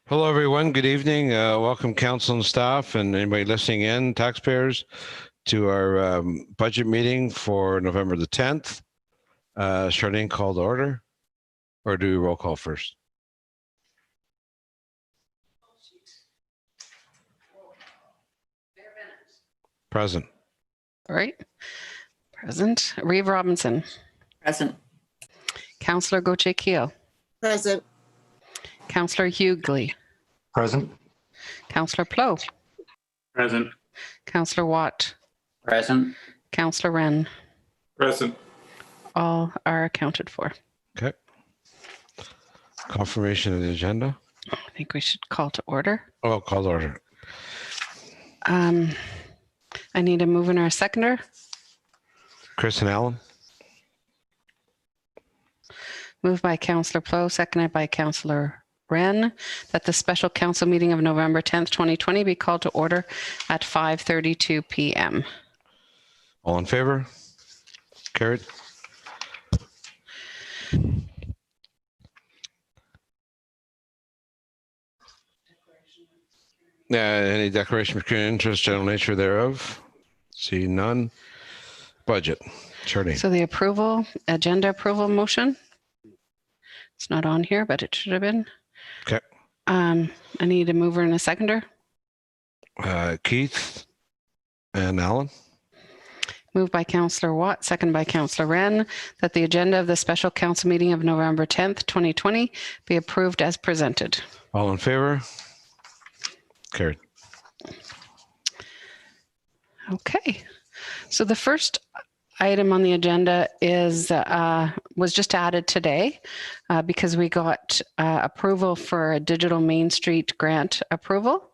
Hello, everyone. Good evening. Welcome, council and staff and anybody listening in, taxpayers, to our budget meeting for November the 10th. Charlene, call to order, or do we roll call first? Present. All right. Present. Reeve Robinson. Present. Councillor Gauthier-Keel. Present. Councillor Hughley. Present. Councillor Plow. Present. Councillor Watt. Present. Councillor Wren. Present. All are accounted for. Okay. Confirmation of the agenda. I think we should call to order. Oh, call to order. I need a mover and a seconder. Chris and Alan. Moved by Councillor Plow, seconded by Councillor Wren, that the special council meeting of November 10th, 2020 be called to order at 5:32 p.m. All in favor? Carried. Any declaration of peculiar interest, general nature thereof? See none. Budget. Charlene. So the agenda approval motion. It's not on here, but it should have been. Okay. I need a mover and a seconder. Keith and Alan. Moved by Councillor Watt, second by Councillor Wren, that the agenda of the special council meeting of November 10th, 2020 be approved as presented. All in favor? Carried. Okay. So the first item on the agenda is was just added today because we got approval for a digital Main Street grant approval.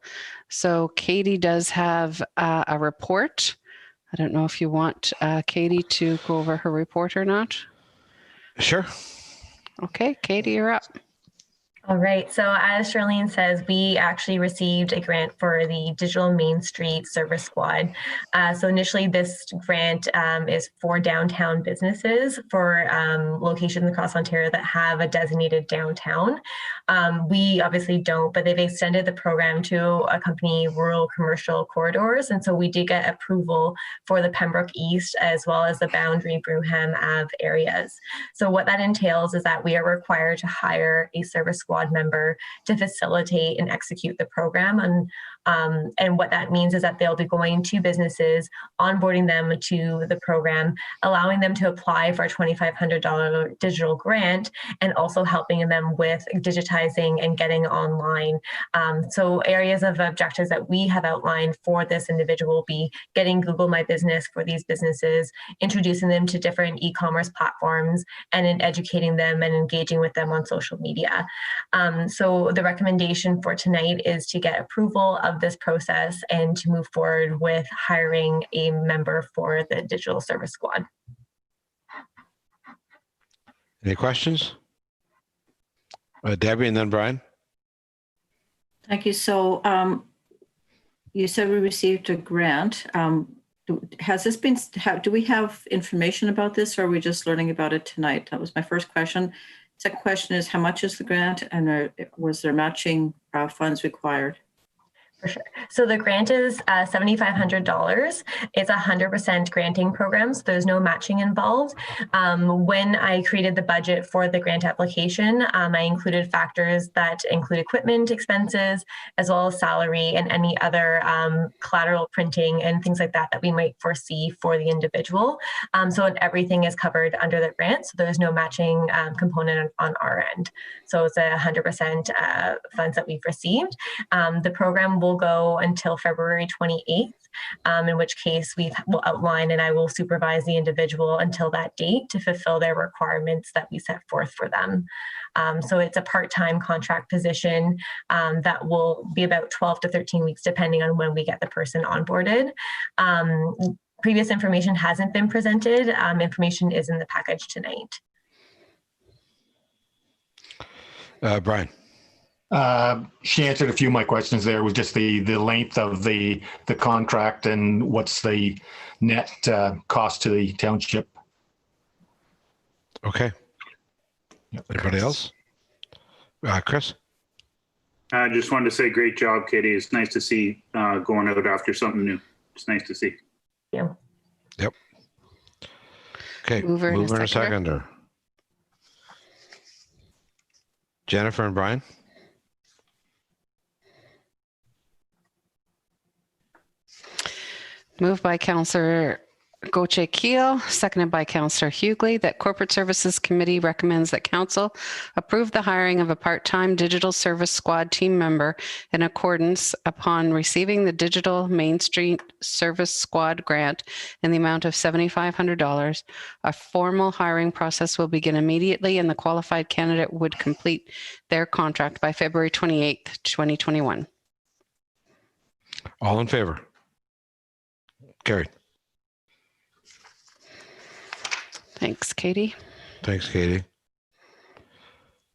So Katie does have a report. I don't know if you want Katie to go over her report or not. Sure. Okay, Katie, you're up. All right, so as Charlene says, we actually received a grant for the Digital Main Street Service Squad. So initially this grant is for downtown businesses for locations across Ontario that have a designated downtown. We obviously don't, but they've extended the program to accompany rural commercial corridors. And so we did get approval for the Pembroke East as well as the Boundary Brewham Ave areas. So what that entails is that we are required to hire a service squad member to facilitate and execute the program. And what that means is that they'll be going to businesses, onboarding them to the program, allowing them to apply for a $2,500 digital grant, and also helping them with digitizing and getting online. So areas of objectives that we have outlined for this individual will be getting Google My Business for these businesses, introducing them to different e-commerce platforms, and in educating them and engaging with them on social media. So the recommendation for tonight is to get approval of this process and to move forward with hiring a member for the Digital Service Squad. Any questions? Debbie and then Brian. Thank you. So you said we received a grant. Has this been, do we have information about this, or are we just learning about it tonight? That was my first question. Second question is, how much is the grant, and was there matching funds required? For sure. So the grant is $7,500. It's a 100% granting program, so there's no matching involved. When I created the budget for the grant application, I included factors that include equipment expenses, as well as salary and any other collateral printing and things like that that we might foresee for the individual. So everything is covered under the grant, so there's no matching component on our end. So it's a 100% funds that we've received. The program will go until February 28th, in which case we will outline and I will supervise the individual until that date to fulfill their requirements that we set forth for them. So it's a part-time contract position that will be about 12 to 13 weeks, depending on when we get the person onboarded. Previous information hasn't been presented. Information is in the package tonight. Brian. She answered a few of my questions there. It was just the length of the contract and what's the net cost to the township. Okay. Anybody else? Chris? I just wanted to say great job, Katie. It's nice to see going out after something new. It's nice to see. Yeah. Yep. Okay, Mover and a mover and a seconder. seconder. Jennifer and Brian? Moved by Councillor Goche Keel, seconded by Councillor Hughley, that Corporate Services Committee recommends that Council approve the hiring of a part-time Digital Service Squad team member in accordance upon receiving the Digital Main Street Service Squad grant in the amount of $7,500. A formal hiring process will begin immediately, and the qualified candidate would complete their contract by February 28th, 2021. All in favor? Carried. Thanks, Katie. Thanks, Katie.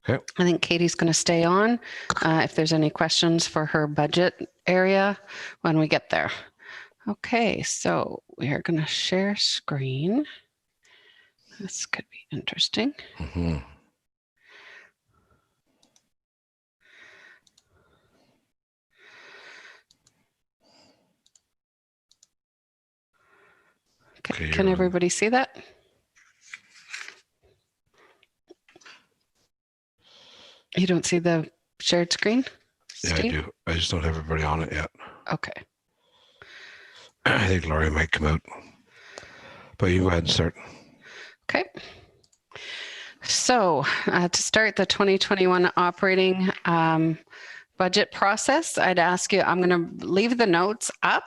I think Katie's going to stay on if there's any questions for her budget area when we get there. Okay, so we are going to share screen. This could be interesting. Mm-hmm. Okay, Okay, can you're on. everybody see that? You don't see the shared screen? Yeah, I Steve? do. I just don't have everybody on it yet. Okay. I think Laurie might come out. But you go ahead and start. Okay. So to start the 2021 operating budget process, I'd ask you, I'm going to leave the notes up,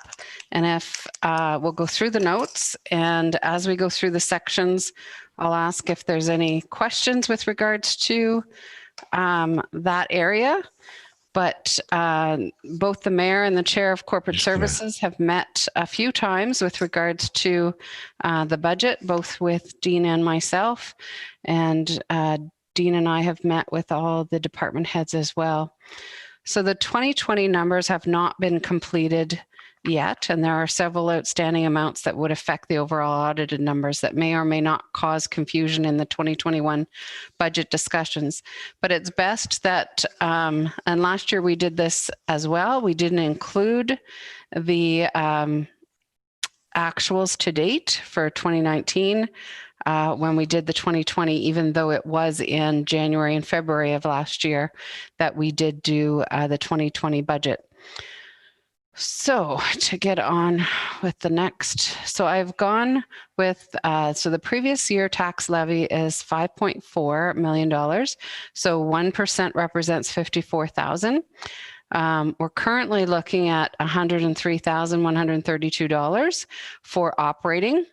and if we'll go through the notes, and as we go through the sections, I'll ask if there's any questions with regards to that area. But both the mayor and the chair of corporate Just gonna- services have met a few times with regards to the budget, both with Dean and myself. And Dean and I have met with all the department heads as well. So the 2020 numbers have not been completed yet, and there are several outstanding amounts that would affect the overall audited numbers that may or may not cause confusion in the 2021 budget discussions. But it's best that, and last year we did this as well, we didn't include the actuals to date for 2019 when we did the 2020, even though it was in January and February of last year that we did do the 2020 budget. So to get on with the next, so I've gone with, so the previous year tax levy is $5.4 million. So 1% represents 54,000. We're currently looking at $103,132 for operating,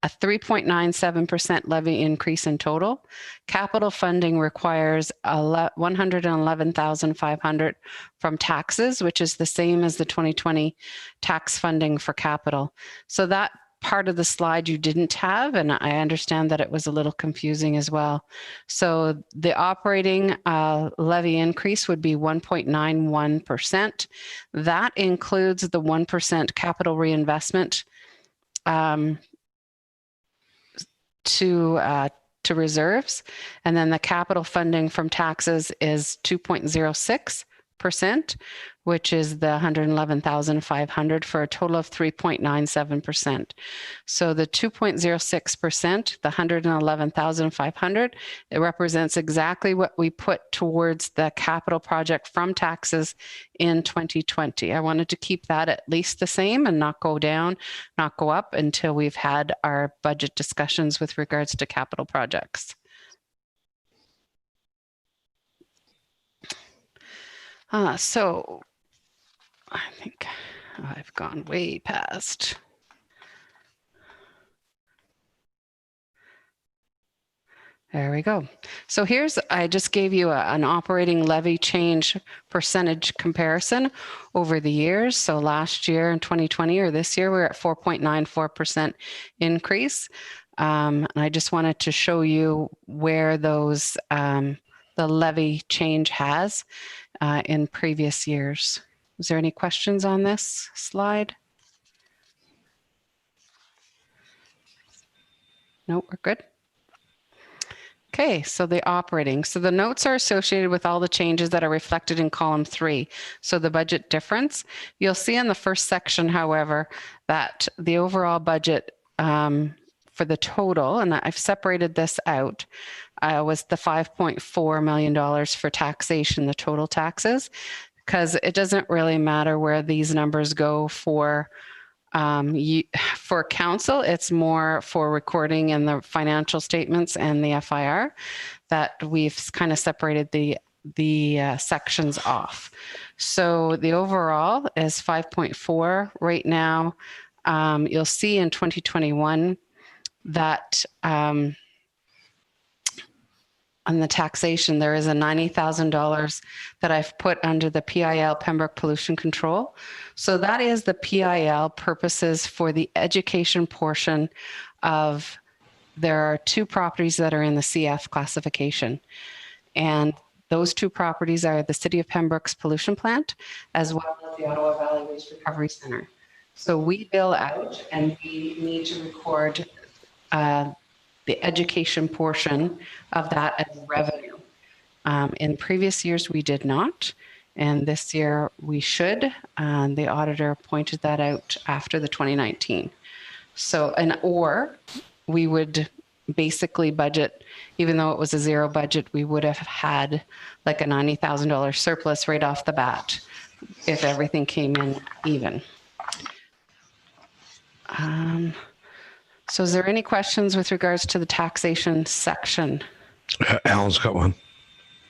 a 3.97% levy increase in total. Capital funding requires $111,500 from taxes, which is the same as the 2020 tax funding for capital. So that part of the slide you didn't have, and I understand that it was a little confusing as well. So the operating levy increase would be 1.91%. That includes the 1% capital reinvestment to reserves, and then the capital funding from taxes is 2.06%, which is the 111,500 for a total of 3.97%. So the 2.06%, the 111,500, it represents exactly what we put towards the capital project from taxes in 2020. I wanted to keep that at least the same and not go down, not go up until we've had our budget discussions with regards to capital projects. So I think I've gone way past. There we go. So here's, I just gave you an operating levy change percentage comparison over the years. So last year in 2020 or this year, we're at 4.94% increase. And I just wanted to show you where those, the levy change has in previous years. Is there any questions on this slide? No, we're good. Okay, so the operating. So the notes are associated with all the changes that are reflected in column 3. So the budget difference. You'll see in the first section, however, that the overall budget for the total, and I've separated this out, was the $5.4 million for taxation, the total taxes, because it doesn't really matter where these numbers go for council. It's more for recording in the financial statements and the FIR that we've kind of separated the sections off. So the overall is 5.4 right now. You'll see in 2021 that on the taxation, there is a $90,000 that I've put under the PIL, Pembroke Pollution Control. So that is the PIL purposes for the education portion of, there are 2 properties that are in the CF classification. And those 2 properties are the City of Pembroke's pollution plant, as well as the Ottawa Valley Waste Recovery Center. So we bill out and we need to record the education portion of that as revenue. In previous years, we did not, and this year we should. The auditor pointed that out after the 2019. So, or we would basically budget, even though it was a 0 budget, we would have had like a $90,000 surplus right off the bat if everything came in even. So is there any questions with regards to the taxation section? Alan's got one.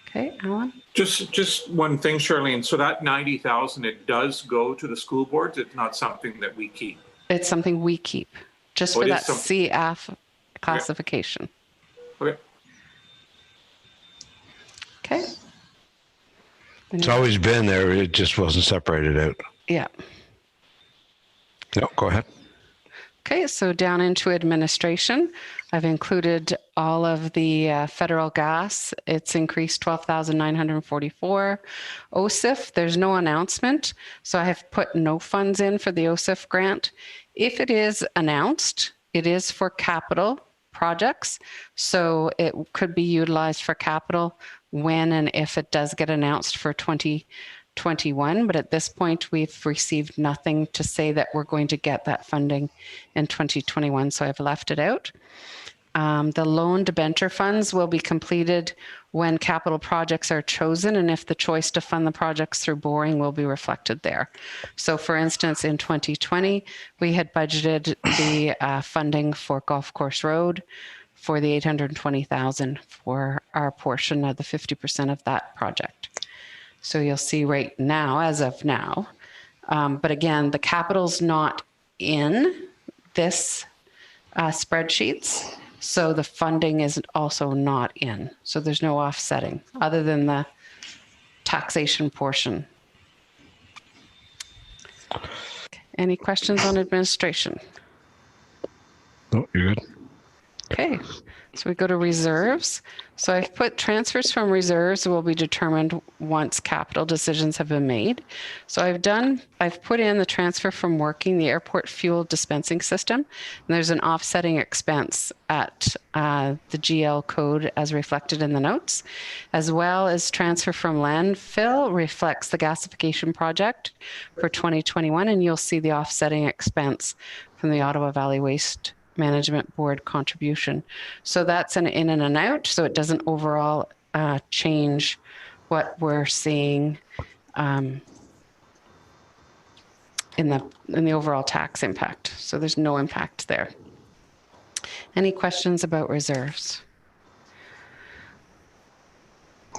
Okay, Alan? Just one thing, Charlene. So that 90,000, it does go to the school boards. It's not something that we keep. It's something we keep just for that CF classification. Okay. Okay. It's always been there. It just wasn't separated out. Yeah. No, go ahead. Okay, so down into administration, I've included all of the federal gas. It's increased 12,944. OSIF, there's no announcement, so I have put no funds in for the OSIF grant. If it is announced, it is for capital projects, so it could be utilized for capital when and if it does get announced for 2021, but at this point we've received nothing to say that we're going to get that funding in 2021, so I've left it out. The loan debenture funds will be completed when capital projects are chosen, and if the choice to fund the projects through borrowing will be reflected there. So for instance, in 2020, we had budgeted the funding for Golf Course Road for the $820,000 for our portion of the 50% of that project. So you'll see right now, as of now, but again, the capital's not in this spreadsheets. So the funding is also not in. So there's no offsetting other than the taxation portion. Any questions on administration? No, you're good. Okay, so we go to reserves. So I've put transfers from reserves will be determined once capital decisions have been made. So I've put in the transfer from working the airport fuel dispensing system. And there's an offsetting expense at the GL code as reflected in the notes, as well as transfer from landfill reflects the gasification project for 2021. And you'll see the offsetting expense from the Ottawa Valley Waste Management Board contribution. So that's an in and an out, so it doesn't overall change what we're seeing in the overall tax impact. So there's no impact there. Any questions about reserves?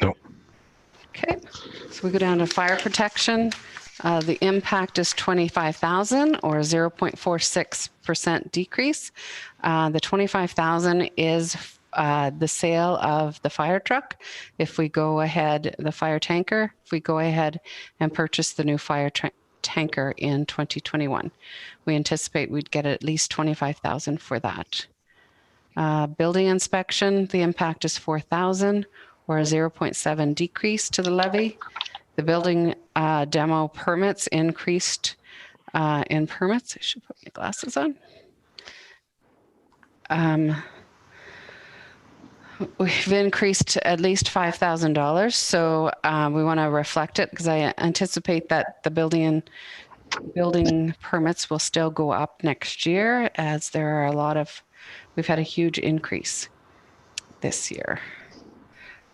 No. Okay, so we go down to fire protection. The impact is 25,000 or 0.46% decrease. The 25,000 is the sale of the fire truck. If we go ahead, the fire tanker, if we go ahead and purchase the new fire tanker in 2021, we anticipate we'd get at least 25,000 for that. Building inspection, the impact is 4,000 or a 0.7 decrease to the levy. The building demo permits increased in permits. I should put my glasses on. We've increased at least $5,000. So we want to reflect it because I anticipate that the building permits will still go up next year, as there are we've had a huge increase this year.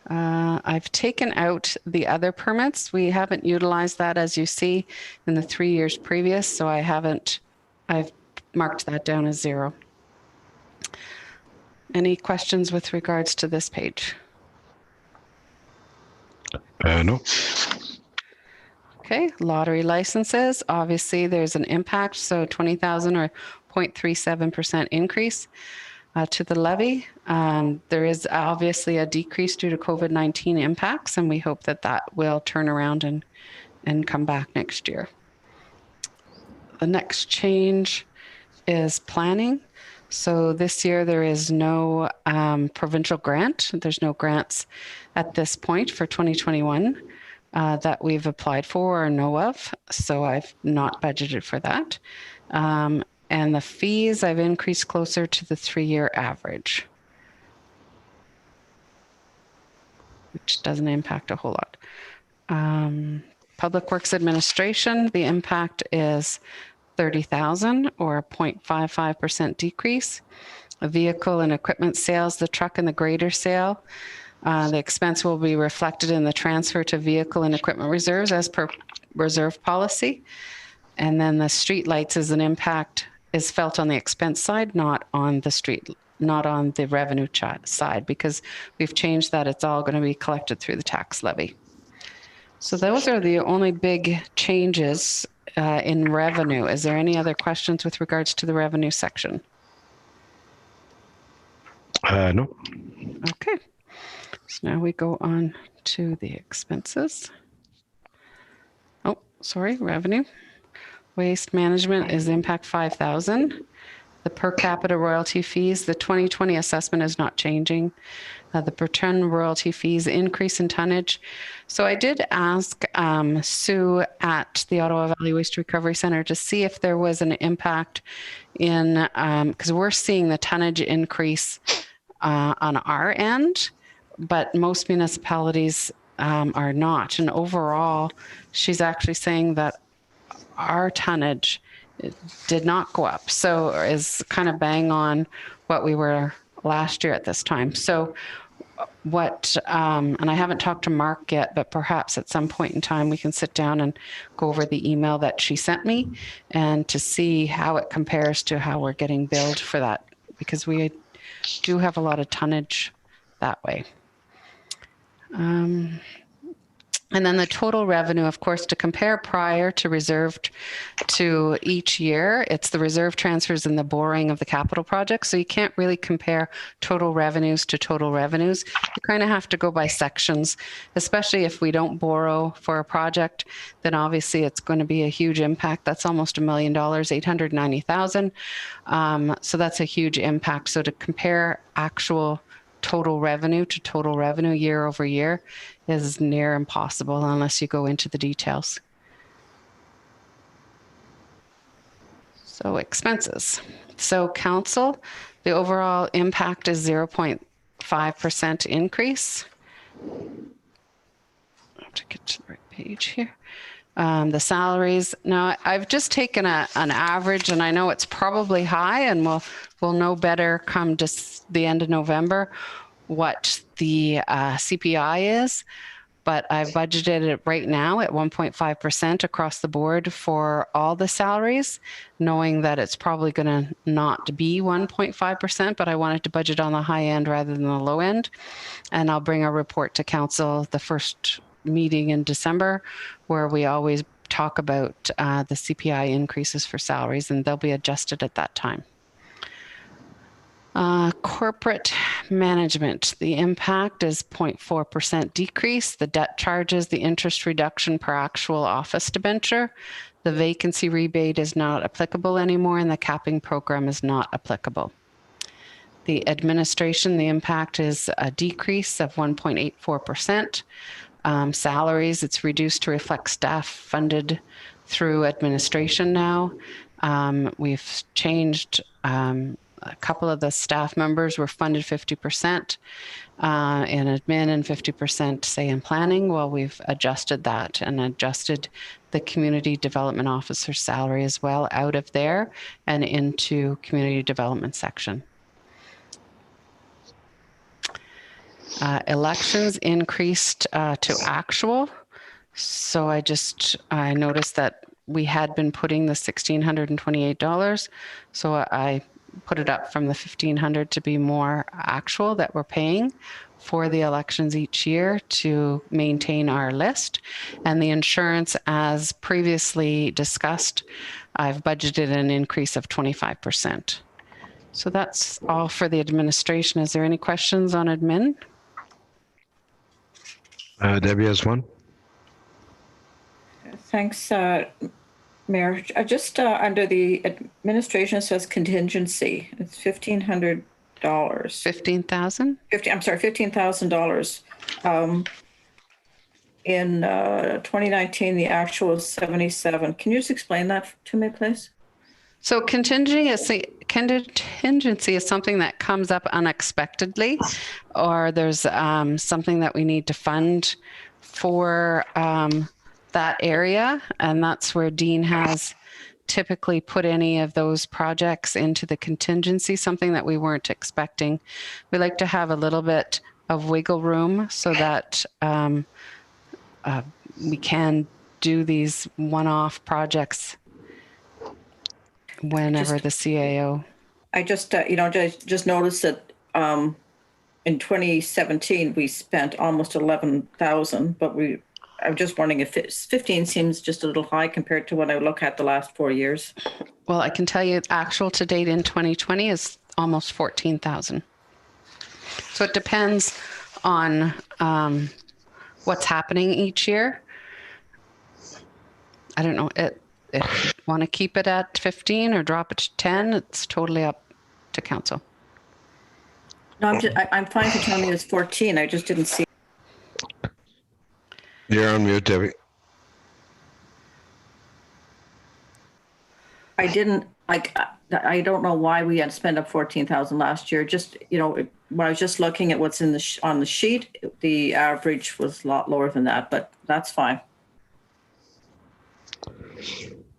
I've taken out the other permits. We haven't utilized that, as you see, in the 3 years previous. So I've marked that down as 0. Any questions with regards to this page? No. Okay, lottery licenses, obviously there's an impact, so 20,000 or 0.37% increase to the levy. There is obviously a decrease due to COVID-19 impacts, and we hope that that will turn around and come back next year. The next change is planning. So this year there is no provincial grant. There's no grants at this point for 2021 that we've applied for or know of. So I've not budgeted for that. And the fees I've increased closer to the 3-year average, which doesn't impact a whole lot. Public Works Administration, the impact is 30,000 or a 0.55% decrease. Vehicle and equipment sales, the truck and the grader sale, the expense will be reflected in the transfer to vehicle and equipment reserves as per reserve policy. And then the street lights is an impact is felt on the expense side, not on the revenue side, because we've changed that. It's all going to be collected through the tax levy. So those are the only big changes in revenue. Is there any other questions with regards to the revenue section? No. Okay. So now we go on to the expenses. Oh, sorry, revenue. Waste management is impact 5,000. The per capita royalty fees, the 2020 assessment is not changing. The per ton royalty fees increase in tonnage. So I did ask Sue at the Ottawa Valley Waste Recovery Center to see if there was an impact in, because we're seeing the tonnage increase on our end, but most municipalities are not. And overall, she's actually saying that our tonnage did not go up. So is kind of bang on what we were last year at this time. So what, and I haven't talked to Mark yet, but perhaps at some point in time we can sit down and go over the email that she sent me and to see how it compares to how we're getting billed for that, because we do have a lot of tonnage that way. And then the total revenue, of course, to compare prior to reserved to each year, it's the reserve transfers and the borrowing of the capital project. So you can't really compare total revenues to total revenues. You kind of have to go by sections, especially if we don't borrow for a project, then obviously it's going to be a huge impact. That's almost $1 million, 890,000. So that's a huge impact. So to compare actual total revenue to total revenue year over year is near impossible unless you go into the details. So expenses. So council, the overall impact is 0.5% increase. I have to get to the right page here. The salaries. Now I've just taken an average, and I know it's probably high, and we'll know better come just the end of November what the CPI is, but I've budgeted it right now at 1.5% across the board for all the salaries, knowing that it's probably going to not be 1.5%, but I wanted to budget on the high end rather than the low end. And I'll bring a report to council the first meeting in December, where we always talk about the CPI increases for salaries, and they'll be adjusted at that time. Corporate management, the impact is 0.4% decrease. The debt charges, the interest reduction per actual office debenture. The vacancy rebate is not applicable anymore, and the capping program is not applicable. The administration, the impact is a decrease of 1.84%. Salaries, it's reduced to reflect staff funded through administration now. We've changed a couple of the staff members were funded 50% in admin and 50% say in planning. Well, we've adjusted that and adjusted the community development officer salary as well out of there and into community development section. Elections increased to actual. So I noticed that we had been putting the $1,628. So I put it up from the $1,500 to be more actual that we're paying for the elections each year to maintain our list. And the insurance, as previously discussed, I've budgeted an increase of 25%. So that's all for the administration. Is there any questions on admin? Debbie has one. Thanks, Mayor. Just under the administration, it says contingency. It's $1,500. 15,000? I'm sorry, $15,000. In 2019, the actual was 77. Can you just explain that to me, please? So contingency is something that comes up unexpectedly, or there's something that we need to fund for that area, and that's where Dean has typically put any of those projects into the contingency, something that we weren't expecting. We like to have a little bit of wiggle room so that we can do these one-off projects whenever the CAO. I just noticed that in 2017 we spent almost 11,000, but I'm just wondering if 15 seems just a little high compared to when I look at the last 4 years. Well, I can tell you actual to date in 2020 is almost 14,000. So it depends on what's happening each year. I don't know. If you want to keep it at 15 or drop it to 10, it's totally up to council. No, I'm fine for telling me it's 14. I just didn't see. You're on mute, Debbie. I don't know why we had to spend up 14,000 last year. Just, when I was just looking at what's in on the sheet, the average was a lot lower than that, but that's fine.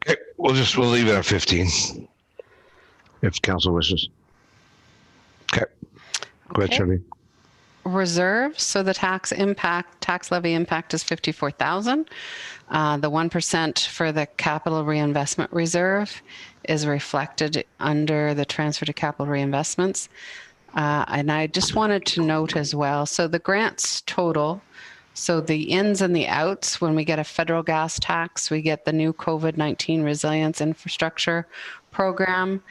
Okay, we'll leave it at 15 if council wishes. Okay. Go ahead, Shirley. Reserve. So the tax levy impact is 54,000. The 1% for the capital reinvestment reserve is reflected under the transfer to capital reinvestments. And I just wanted to note as well, so the grants total, so the ins and the outs, when we get a federal gas tax, we get the new COVID-19 resilience infrastructure program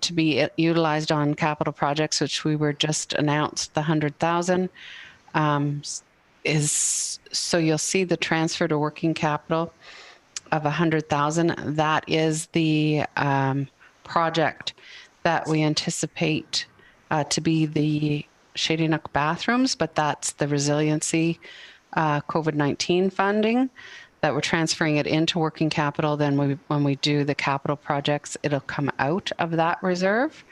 to be utilized on capital projects, which we were just announced, the 100,000 is, so you'll see the transfer to working capital of 100,000. That is the project that we anticipate to be the Shady Nook bathrooms, but that's the resiliency COVID-19 funding that we're transferring it into working capital. Then when we do the capital projects, it'll come out of that reserve.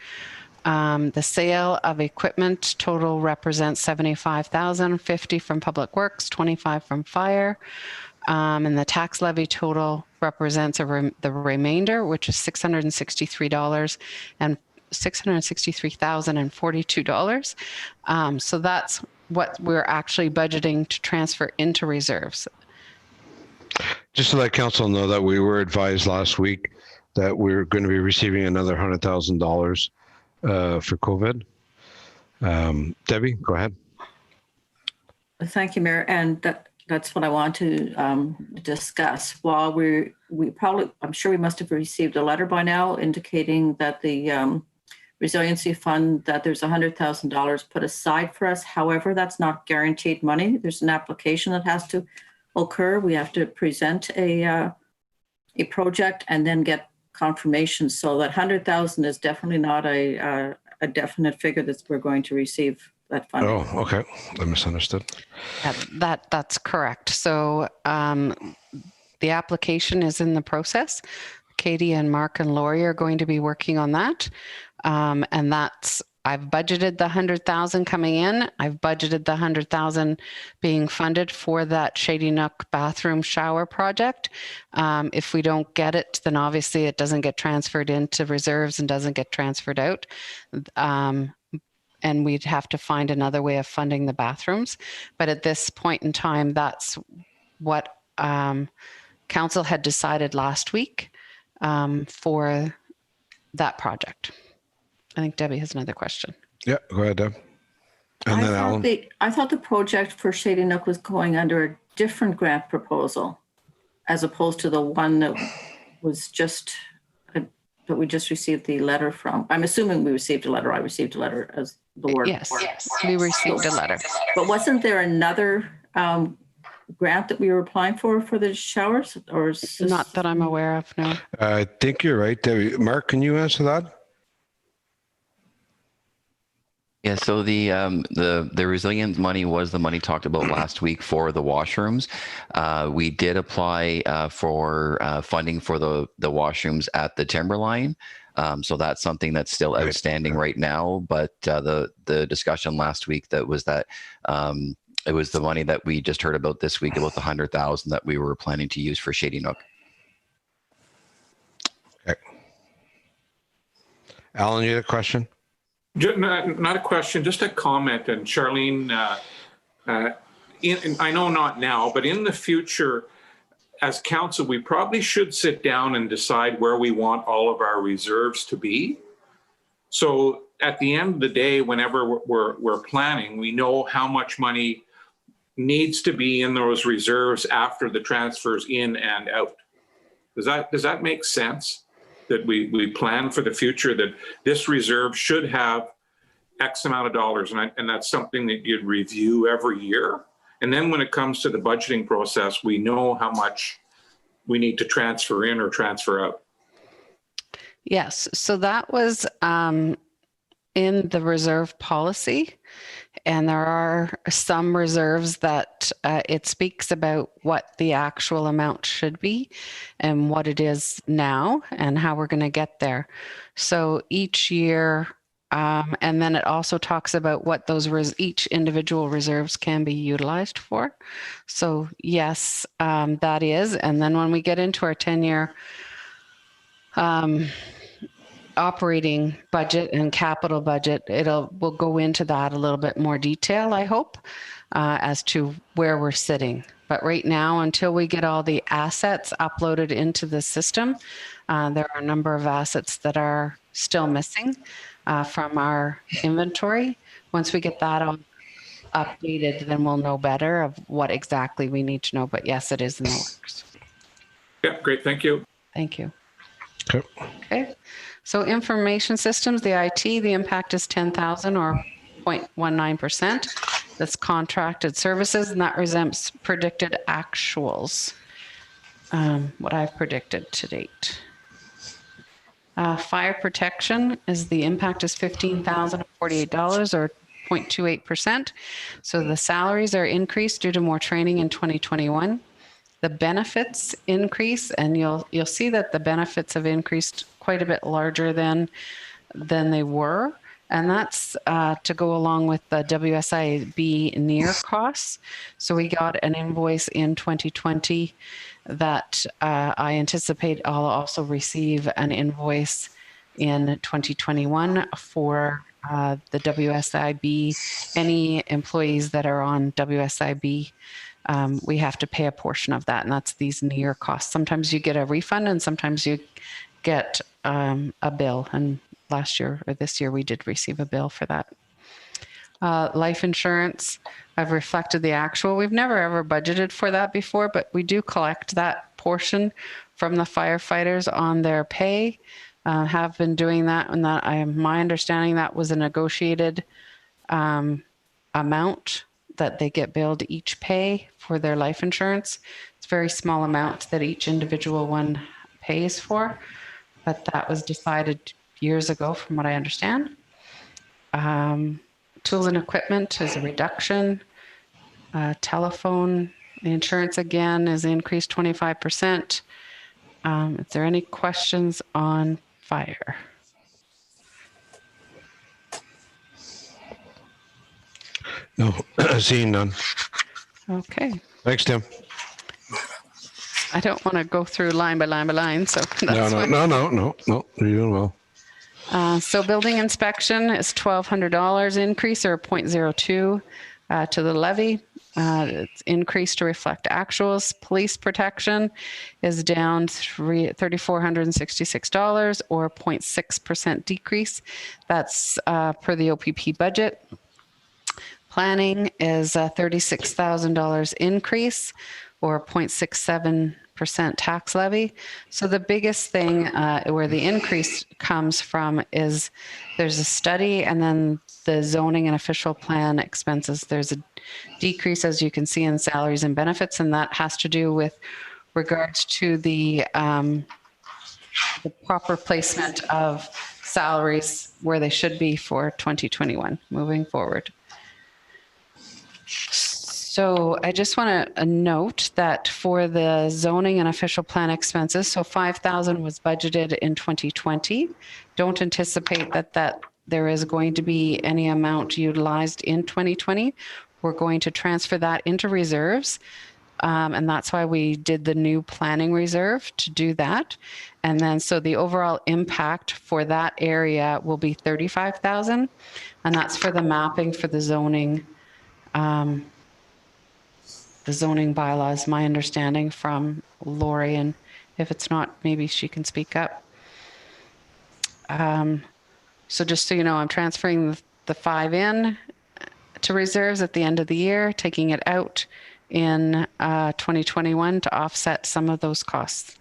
The sale of equipment total represents 75,000, 50 from Public Works, 25 from Fire. And the tax levy total represents the remainder, which is $663 and $663,042. So that's what we're actually budgeting to transfer into reserves. Just to let council know that we were advised last week that we're going to be receiving another $100,000 for COVID. Debbie, go ahead. Thank you, Mayor. And that's what I want to discuss. While I'm sure we must have received a letter by now indicating that the resiliency fund, that there's $100,000 put aside for us. However, that's not guaranteed money. There's an application that has to occur. We have to present a project and then get confirmation. So that 100,000 is definitely not a definite figure that we're going to receive that funding. Oh, okay. I misunderstood. That's correct. So the application is in the process. Katie and Mark and Lori are going to be working on that. And that's, I've budgeted the 100,000 coming in. I've budgeted the 100,000 being funded for that Shady Nook bathroom shower project. If we don't get it, then obviously it doesn't get transferred into reserves and doesn't get transferred out. And we'd have to find another way of funding the bathrooms. But at this point in time, that's what council had decided last week for that project. I think Debbie has another question. Yeah, go ahead, Deb. And then Alan. I thought the project for Shady Nook was going under a different grant proposal as opposed to the one that was just, that we just received the letter from. I'm assuming we received a letter. I received a letter as the word. Yes, we received a letter. But wasn't there another grant that we were applying for the showers? Or is this... Not that I'm aware of, no. I think you're right, Debbie. Mark, can you answer that? Yeah, so the resilience money was the money talked about last week for the washrooms. We did apply for funding for the washrooms at the Timberline. So that's something that's still outstanding right now. But the discussion last week it was the money that we just heard about this week, about the 100,000 that we were planning to use for Shady Nook. Okay. Alan, you had a question? Not a question, just a comment. And Charlene, I know not now, but in the future, as council, we probably should sit down and decide where we want all of our reserves to be. So at the end of the day, whenever we're planning, we know how much money needs to be in those reserves after the transfers in and out. Does that make sense? That we plan for the future, that this reserve should have X amount of dollars. And that's something that you'd review every year. And then when it comes to the budgeting process, we know how much we need to transfer in or transfer out. Yes, so that was in the reserve policy. And there are some reserves that it speaks about what the actual amount should be and what it is now and how we're going to get there. So each year, and then it also talks about what those each individual reserves can be utilized for. So yes, that is. And then when we get into our 10-year operating budget and capital budget, we'll go into that a little bit more detail, I hope, as to where we're sitting. But right now, until we get all the assets uploaded into the system, there are a number of assets that are still missing from our inventory. Once we get that all updated, then we'll know better of what exactly we need to know. But yes, it is in the works. Yeah, great. Thank you. Thank you. Okay. So information systems, the IT, the impact is 10,000 or 0.19%. That's contracted services, and that represents predicted actuals, what I've predicted to date. Fire protection is the impact is $15,048 or 0.28%. So the salaries are increased due to more training in 2021. The benefits increase, and you'll see that the benefits have increased quite a bit larger than they were. And that's to go along with the WSIB near costs. So we got an invoice in 2020 that I anticipate I'll also receive an invoice in 2021 for the WSIB. Any employees that are on WSIB, we have to pay a portion of that, and that's these near costs. Sometimes you get a refund and sometimes you get a bill, and last year or this year we did receive a bill for that. Life insurance, I've reflected the actual. We've never ever budgeted for that before, but we do collect that portion from the firefighters on their pay. Have been doing that, and my understanding that was a negotiated amount that they get billed each pay for their life insurance. It's a very small amount that each individual one pays for, but that was decided years ago from what I understand. Tools and equipment is a reduction. Telephone, the insurance again is increased 25%. Is there any questions on fire? No, seeing none. Okay. Thanks, Tim. I don't want to go through line by line by line, so that's No, why. no. You're doing well. So building inspection is $1,200 increase or 0.02 to the levy. It's increased to reflect actuals. Police protection is down $3,466 or 0.6% decrease. That's per the OPP budget. Planning is a $36,000 increase or 0.67% tax levy. So the biggest thing where the increase comes from is there's a study, and then the zoning and official plan expenses. There's a decrease, as you can see, in salaries and benefits, and that has to do with regards to the proper placement of salaries where they should be for 2021 moving forward. So I just want to note that for the zoning and official plan expenses, so $5,000 was budgeted in 2020. Don't anticipate that there is going to be any amount utilized in 2020. We're going to transfer that into reserves. And that's why we did the new planning reserve to do that. And then so the overall impact for that area will be $35,000. And that's for the mapping for the zoning bylaws, my understanding from Lori, and if it's not, maybe she can speak up. So just so you know, I'm transferring the 5 in to reserves at the end of the year, taking it out in 2021 to offset some of those costs.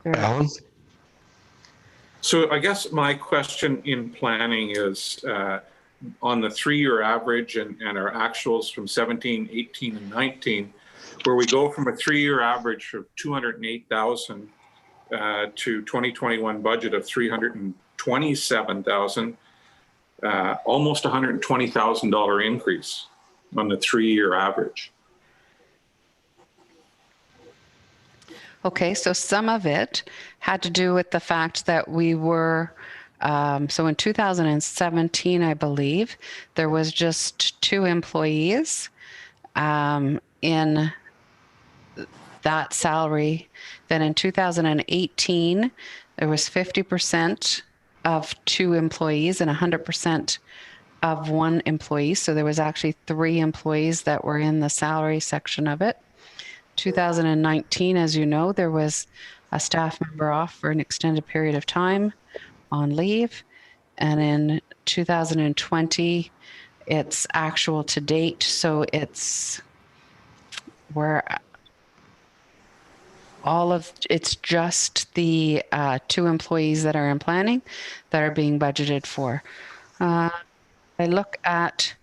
Alan? So I guess my question in planning is on the 3-year average and our actuals from 17, 18, and 19, where we go from a 3-year average of 208,000 to 2021 budget of 327,000, almost $120,000 increase on the 3-year average. Okay, so some of it had to do with the fact that we were, so in 2017, I believe, there was just 2 employees in that salary. Then in 2018, there was 50% of 2 employees and 100% of 1 employee. So there was actually 3 employees that were in the salary section of it. 2019, as you know, there was a staff member off for an extended period of time on leave. And in 2020, it's actual to date. So it's it's just the 2 employees that are in planning that are being budgeted for. I look at,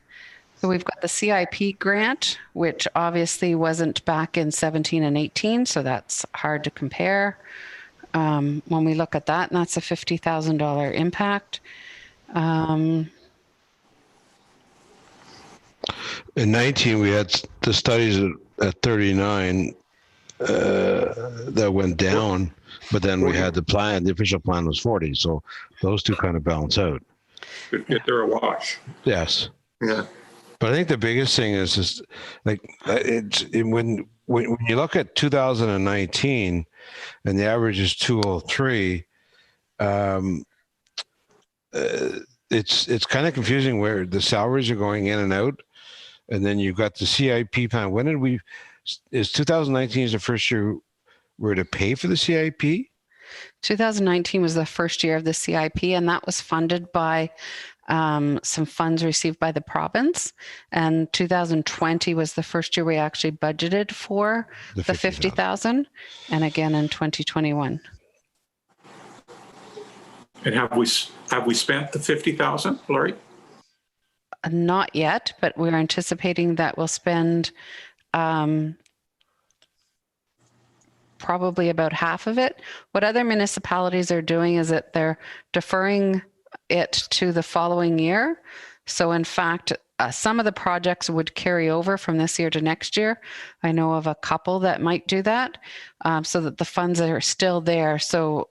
so we've got the CIP grant, which obviously wasn't back in 17 and 18, so that's hard to compare. When we look at that, and that's a $50,000 impact. In 19, we had the studies at 39 that went down, but then we had the plan, the official plan was 40. So those 2 kind of balance out. They're a wash. Yes. Yeah. But I think the biggest thing is like when you look at 2019 and the average is 203, it's kind of confusing where the salaries are going in and out, and then you've got the CIP plan. When did we? Is 2019 is the first year we're to pay for the CIP? 2019 was the first year of the CIP, and that was funded by some funds received by the province. And 2020 was the first year we actually budgeted for the 50,000, and again in 2021. And have we spent the 50,000, Laurie? Not yet, but we're anticipating that we'll spend probably about half of it. What other municipalities are doing is that they're deferring it to the following year. So in fact, some of the projects would carry over from this year to next year. I know of a couple that might do that, so that the funds are still there. So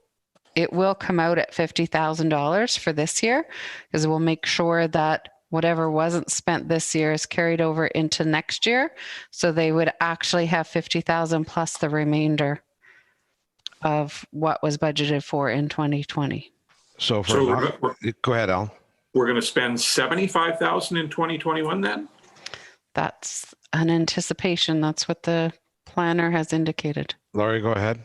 it will come out at $50,000 for this year, because we'll make sure that whatever wasn't spent this year is carried over into next year. So they would actually have 50,000 plus the remainder of what was budgeted for in 2020. So So go ahead, Al. we're going to spend 75,000 in 2021 then? That's an anticipation. That's what the planner has indicated. Laurie, go ahead,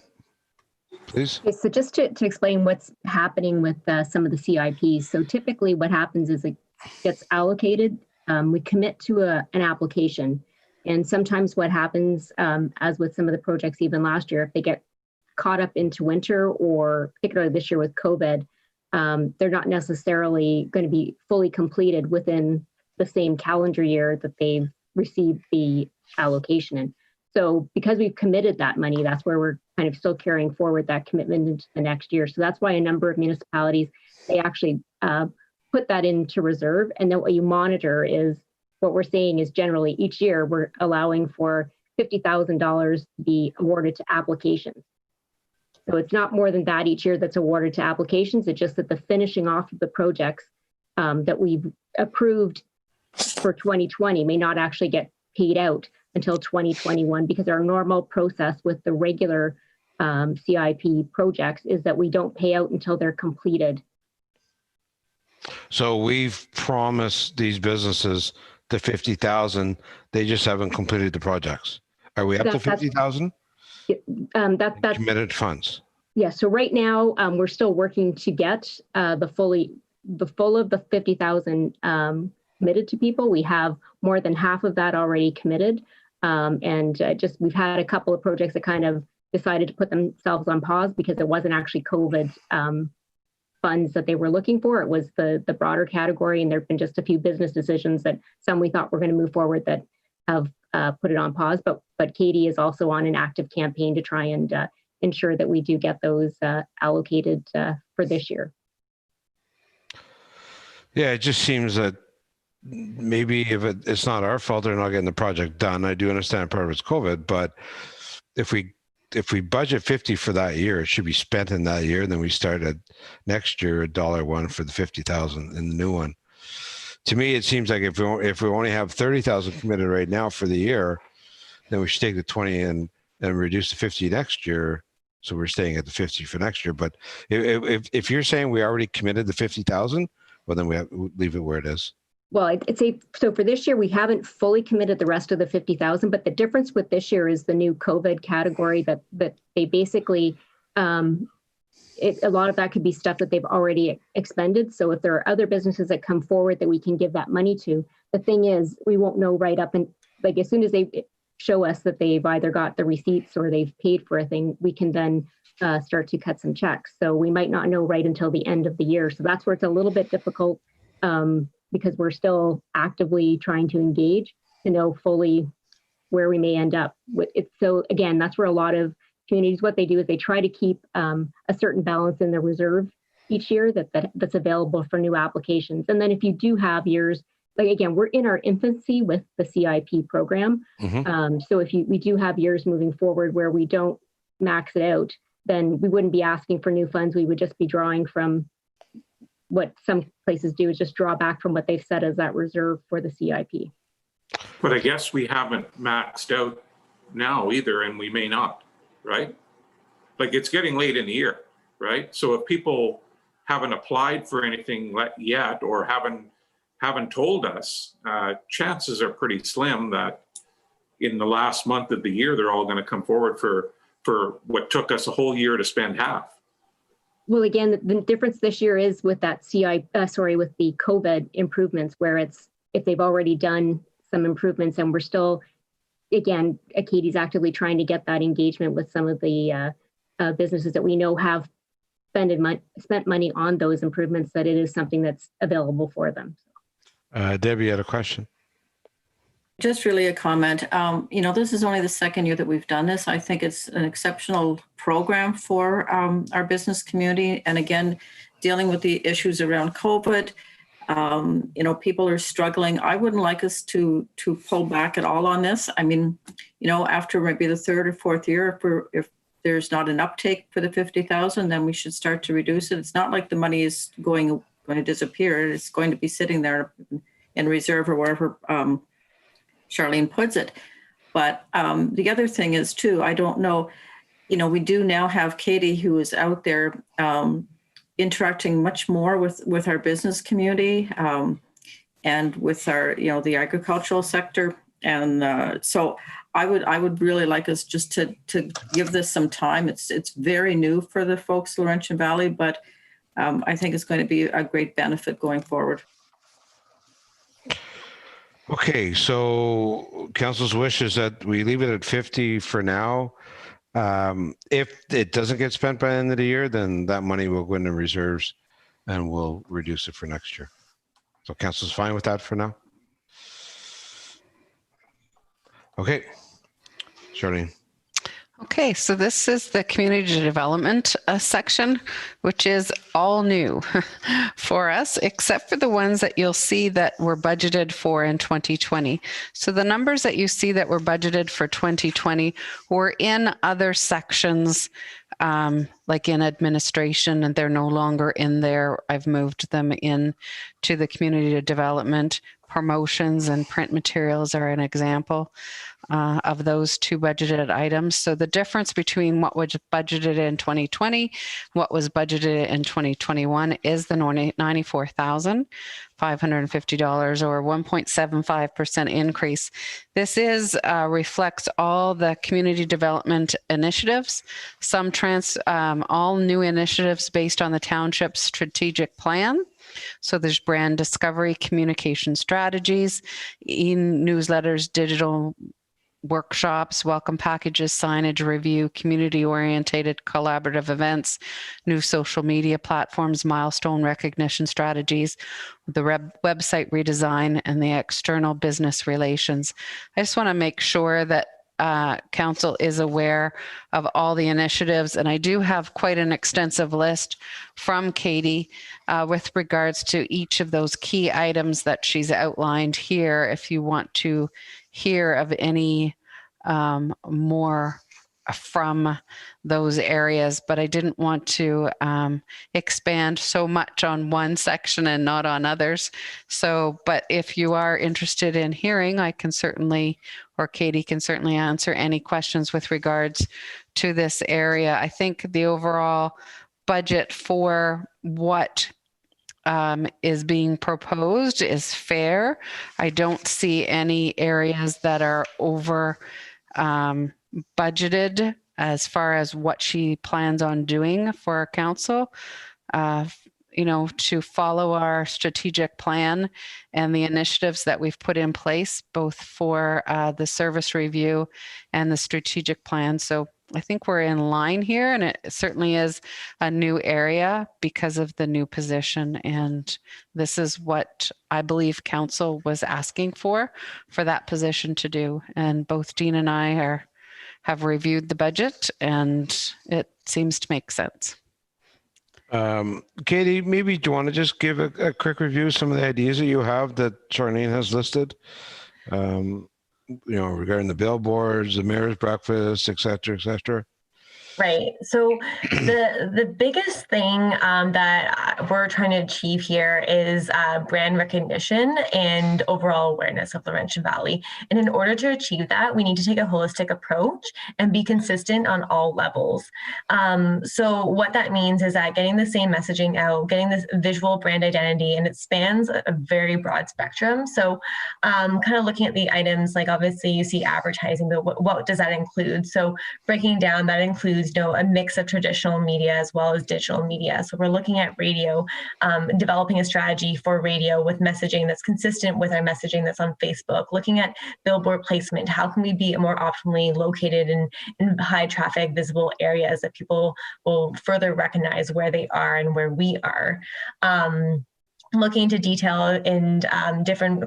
please. Okay, so just to explain what's happening with some of the CIPs. So typically what happens is it gets allocated. We commit to an application. And sometimes what happens, as with some of the projects even last year, if they get caught up into winter, or particularly this year with COVID, they're not necessarily going to be fully completed within the same calendar year that they've received the allocation in. So because we've committed that money, that's where we're kind of still carrying forward that commitment into the next year. So that's why a number of municipalities, they actually put that into reserve. And then what you monitor is, what we're saying is generally each year we're allowing for $50,000 to be awarded to applications. So it's not more than that each year that's awarded to applications. It's just that the finishing off of the projects that we've approved for 2020 may not actually get paid out until 2021, because our normal process with the regular CIP projects is that we don't pay out until they're completed. So we've promised these businesses the 50,000. They just haven't completed the projects. Are we up to 50,000? That's committed funds. Yeah. So right now we're still working to get the full of the 50,000 committed to people. We have more than half of that already committed. Just we've had a couple of projects that kind of decided to put themselves on pause because it wasn't actually COVID funds that they were looking for. It was the broader category, and there have been just a few business decisions that some we thought were going to move forward that have put it on pause. But Katie is also on an active campaign to try and ensure that we do get those allocated for this year. Yeah, it just seems that maybe if it's not our fault they're not getting the project done. I do understand part of it's COVID, but if we budget 50 for that year, it should be spent in that year. Then we start at next year $1 for the 50,000 in the new one. To me, it seems like if we only have 30,000 committed right now for the year, then we should take the 20 and reduce the 50 next year. So we're staying at the 50 for next year. But if you're saying we already committed the 50,000, well, then we leave it where it is. Well, I'd say, so for this year, we haven't fully committed the rest of the 50,000, but the difference with this year is the new COVID category that they basically, a lot of that could be stuff that they've already expended. So if there are other businesses that come forward that we can give that money to, the thing is, we won't know right up, and like as soon as they show us that they've either got the receipts or they've paid for a thing, we can then start to cut some checks. So we might not know right until the end of the year. So that's where it's a little bit difficult because we're still actively trying to engage to know fully where we may end up with it. So again, that's where a lot of communities, what they do is they try to keep a certain balance in the reserve each year that's available for new applications. And then if you do have years, like again, we're in our infancy with the CIP program. Mm-hmm. So if we do have years moving forward where we don't max it out, then we wouldn't be asking for new funds. We would just be drawing from what some places do, is just draw back from what they've set as that reserve for the CIP. But I guess we haven't maxed out now either, and we may not, right? Like it's getting late in the year, right? So if people haven't applied for anything yet or haven't told us, chances are pretty slim that in the last month of the year, they're all going to come forward for what took us a whole year to spend half. Well, again, the difference this year is with that with the COVID improvements, where it's if they've already done some improvements, and we're still, again, Katie's actively trying to get that engagement with some of the businesses that we know have spent money on those improvements, that it is something that's available for them. Debbie, you had a question? Just really a comment. This is only the second year that we've done this. I think it's an exceptional program for our business community. And again, dealing with the issues around COVID, people are struggling. I wouldn't like us to pull back at all on this. I mean, after maybe the third or fourth year, if there's not an uptake for the 50,000, then we should start to reduce it. It's not like the money is going to disappear. It's going to be sitting there in reserve or wherever Charlene puts it. But the other thing is too, I don't know, we do now have Katie who is out there interacting much more with our business community and with our, the agricultural sector. And so I would really like us just to give this some time. It's very new for the folks Laurentian Valley, but I think it's going to be a great benefit going forward. Okay, so council's wish is that we leave it at 50 for now. If it doesn't get spent by the end of the year, then that money will go into reserves and we'll reduce it for next year. So council's fine with that for now? Okay, Charlene. Okay, so this is the community development section, which is all new for us, except for the ones that you'll see that were budgeted for in 2020. So the numbers that you see that were budgeted for 2020 were in other sections, like in administration, and they're no longer in there. I've moved them in to the community development. Promotions and print materials are an example of those two budgeted items. So the difference between what was budgeted in 2020, what was budgeted in 2021 is the $94,550 or 1.75% increase. This is reflects all the community development initiatives, all new initiatives based on the township's strategic plan. So there's brand discovery, communication strategies, e-newsletters, digital workshops, welcome packages, signage review, community-oriented collaborative events, new social media platforms, milestone recognition strategies, the website redesign, and the external business relations. I just want to make sure that council is aware of all the initiatives, and I do have quite an extensive list from Katie with regards to each of those key items that she's outlined here if you want to hear of any more from those areas, but I didn't want to expand so much on one section and not on others. So, but if you are interested in hearing, I can certainly, or Katie can certainly answer any questions with regards to this area. I think the overall budget for what is being proposed is fair. I don't see any areas that are over budgeted as far as what she plans on doing for our council, to follow our strategic plan and the initiatives that we've put in place, both for the service review and the strategic plan. So I think we're in line here, and it certainly is a new area because of the new position. And this is what I believe council was asking for that position to do. And both Dean and I have reviewed the budget, and it seems to make sense. Katie, maybe do you want to just give a quick review of some of the ideas that you have that Charlene has listed? Regarding the billboards, the mayor's breakfast, et cetera, et cetera. Right. So the biggest thing that we're trying to achieve here is brand recognition and overall awareness of Laurentian Valley. And in order to achieve that, we need to take a holistic approach and be consistent on all levels. So what that means is that getting the same messaging out, getting this visual brand identity, and it spans a very broad spectrum. So kind of looking at the items, like obviously you see advertising, but what does that include? So breaking down, that includes a mix of traditional media as well as digital media. So we're looking at radio, developing a strategy for radio with messaging that's consistent with our messaging that's on Facebook, looking at billboard placement. How can we be more optimally located in high traffic visible areas that people will further recognize where they are and where we are? Looking into detail in different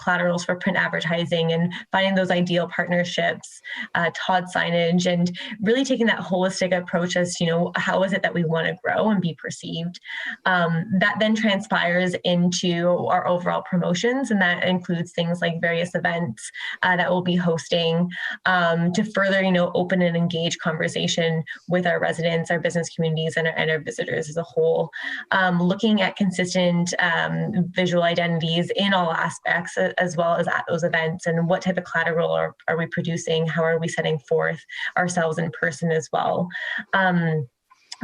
collaterals for print advertising and finding those ideal partnerships, Todd signage, and really taking that holistic approach as to, you know, how is it that we want to grow and be perceived. That then transpires into our overall promotions, and that includes things like various events that we'll be hosting to further, you know, open and engage conversation with our residents, our business communities, and our visitors as a whole. Looking at consistent visual identities in all aspects, as well as at those events, and what type of collateral are we producing? How are we setting forth ourselves in person as well?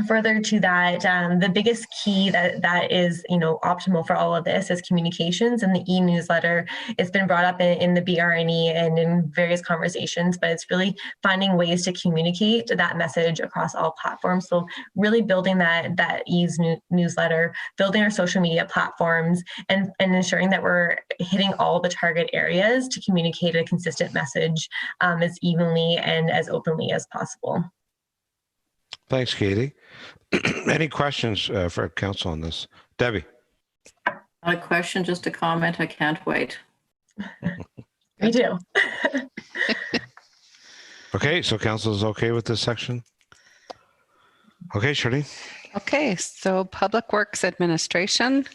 Further to that, the biggest key that is, you know, optimal for all of this is communications, and the e-newsletter. It's been brought up in the BRNE and in various conversations, but it's really finding ways to communicate that message across all platforms. So really building that newsletter, building our social media platforms, and ensuring that we're hitting all the target areas to communicate a consistent message as evenly and as openly as possible. Thanks, Katie. Any questions for council on this? Debbie? Not a question, just a comment. I can't wait. Me too. Okay, so council is okay with this section? Okay, Shirley? Okay, so Public Works Administration.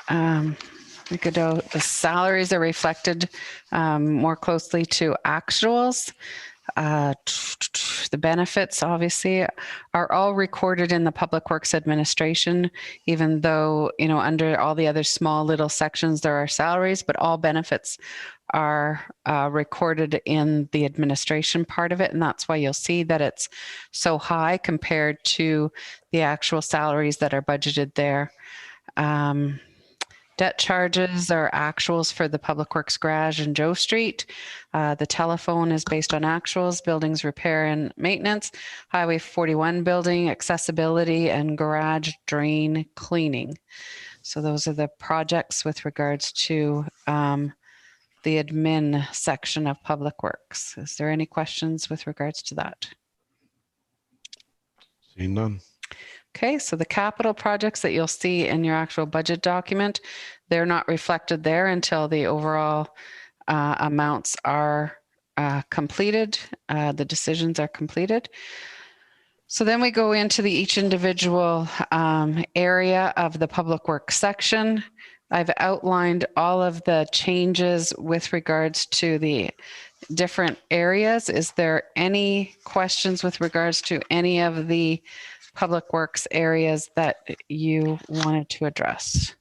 We could know the salaries are reflected more closely to actuals. The benefits obviously are all recorded in the Public Works Administration, even though, you know, under all the other small little sections there are salaries, but all benefits are recorded in the administration part of it. And that's why you'll see that it's so high compared to the actual salaries that are budgeted there. Debt charges are actuals for the Public Works Garage and Joe Street. The telephone is based on actuals, buildings repair and maintenance, Highway 41 building, accessibility, and garage drain cleaning. So those are the projects with regards to the admin section of Public Works. Is there any questions with regards to that? Seeing none. Okay, so the capital projects that you'll see in your actual budget document, they're not reflected there until the overall amounts are completed, the decisions are completed. So then we go into each individual area of the Public Works section. I've outlined all of the changes with regards to the different areas. Is there any questions with regards to any of the Public Works areas that you wanted to address?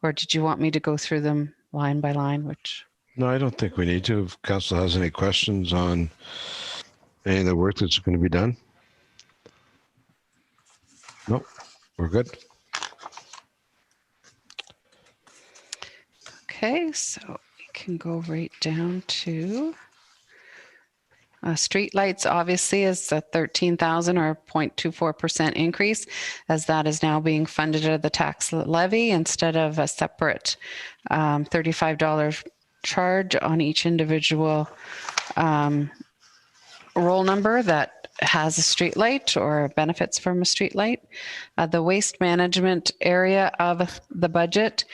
Or did you want me to go through them line by line, which? No, I don't think we need to. If council has any questions on any of the work that's going to be done. Nope, we're good. Okay, so we can go right down to street lights. Obviously is a 13,000 or 0.24% increase, as that is now being funded out of the tax levy instead of a separate $35 charge on each individual roll number that has a street light or benefits from a street light. The waste management area of the budget,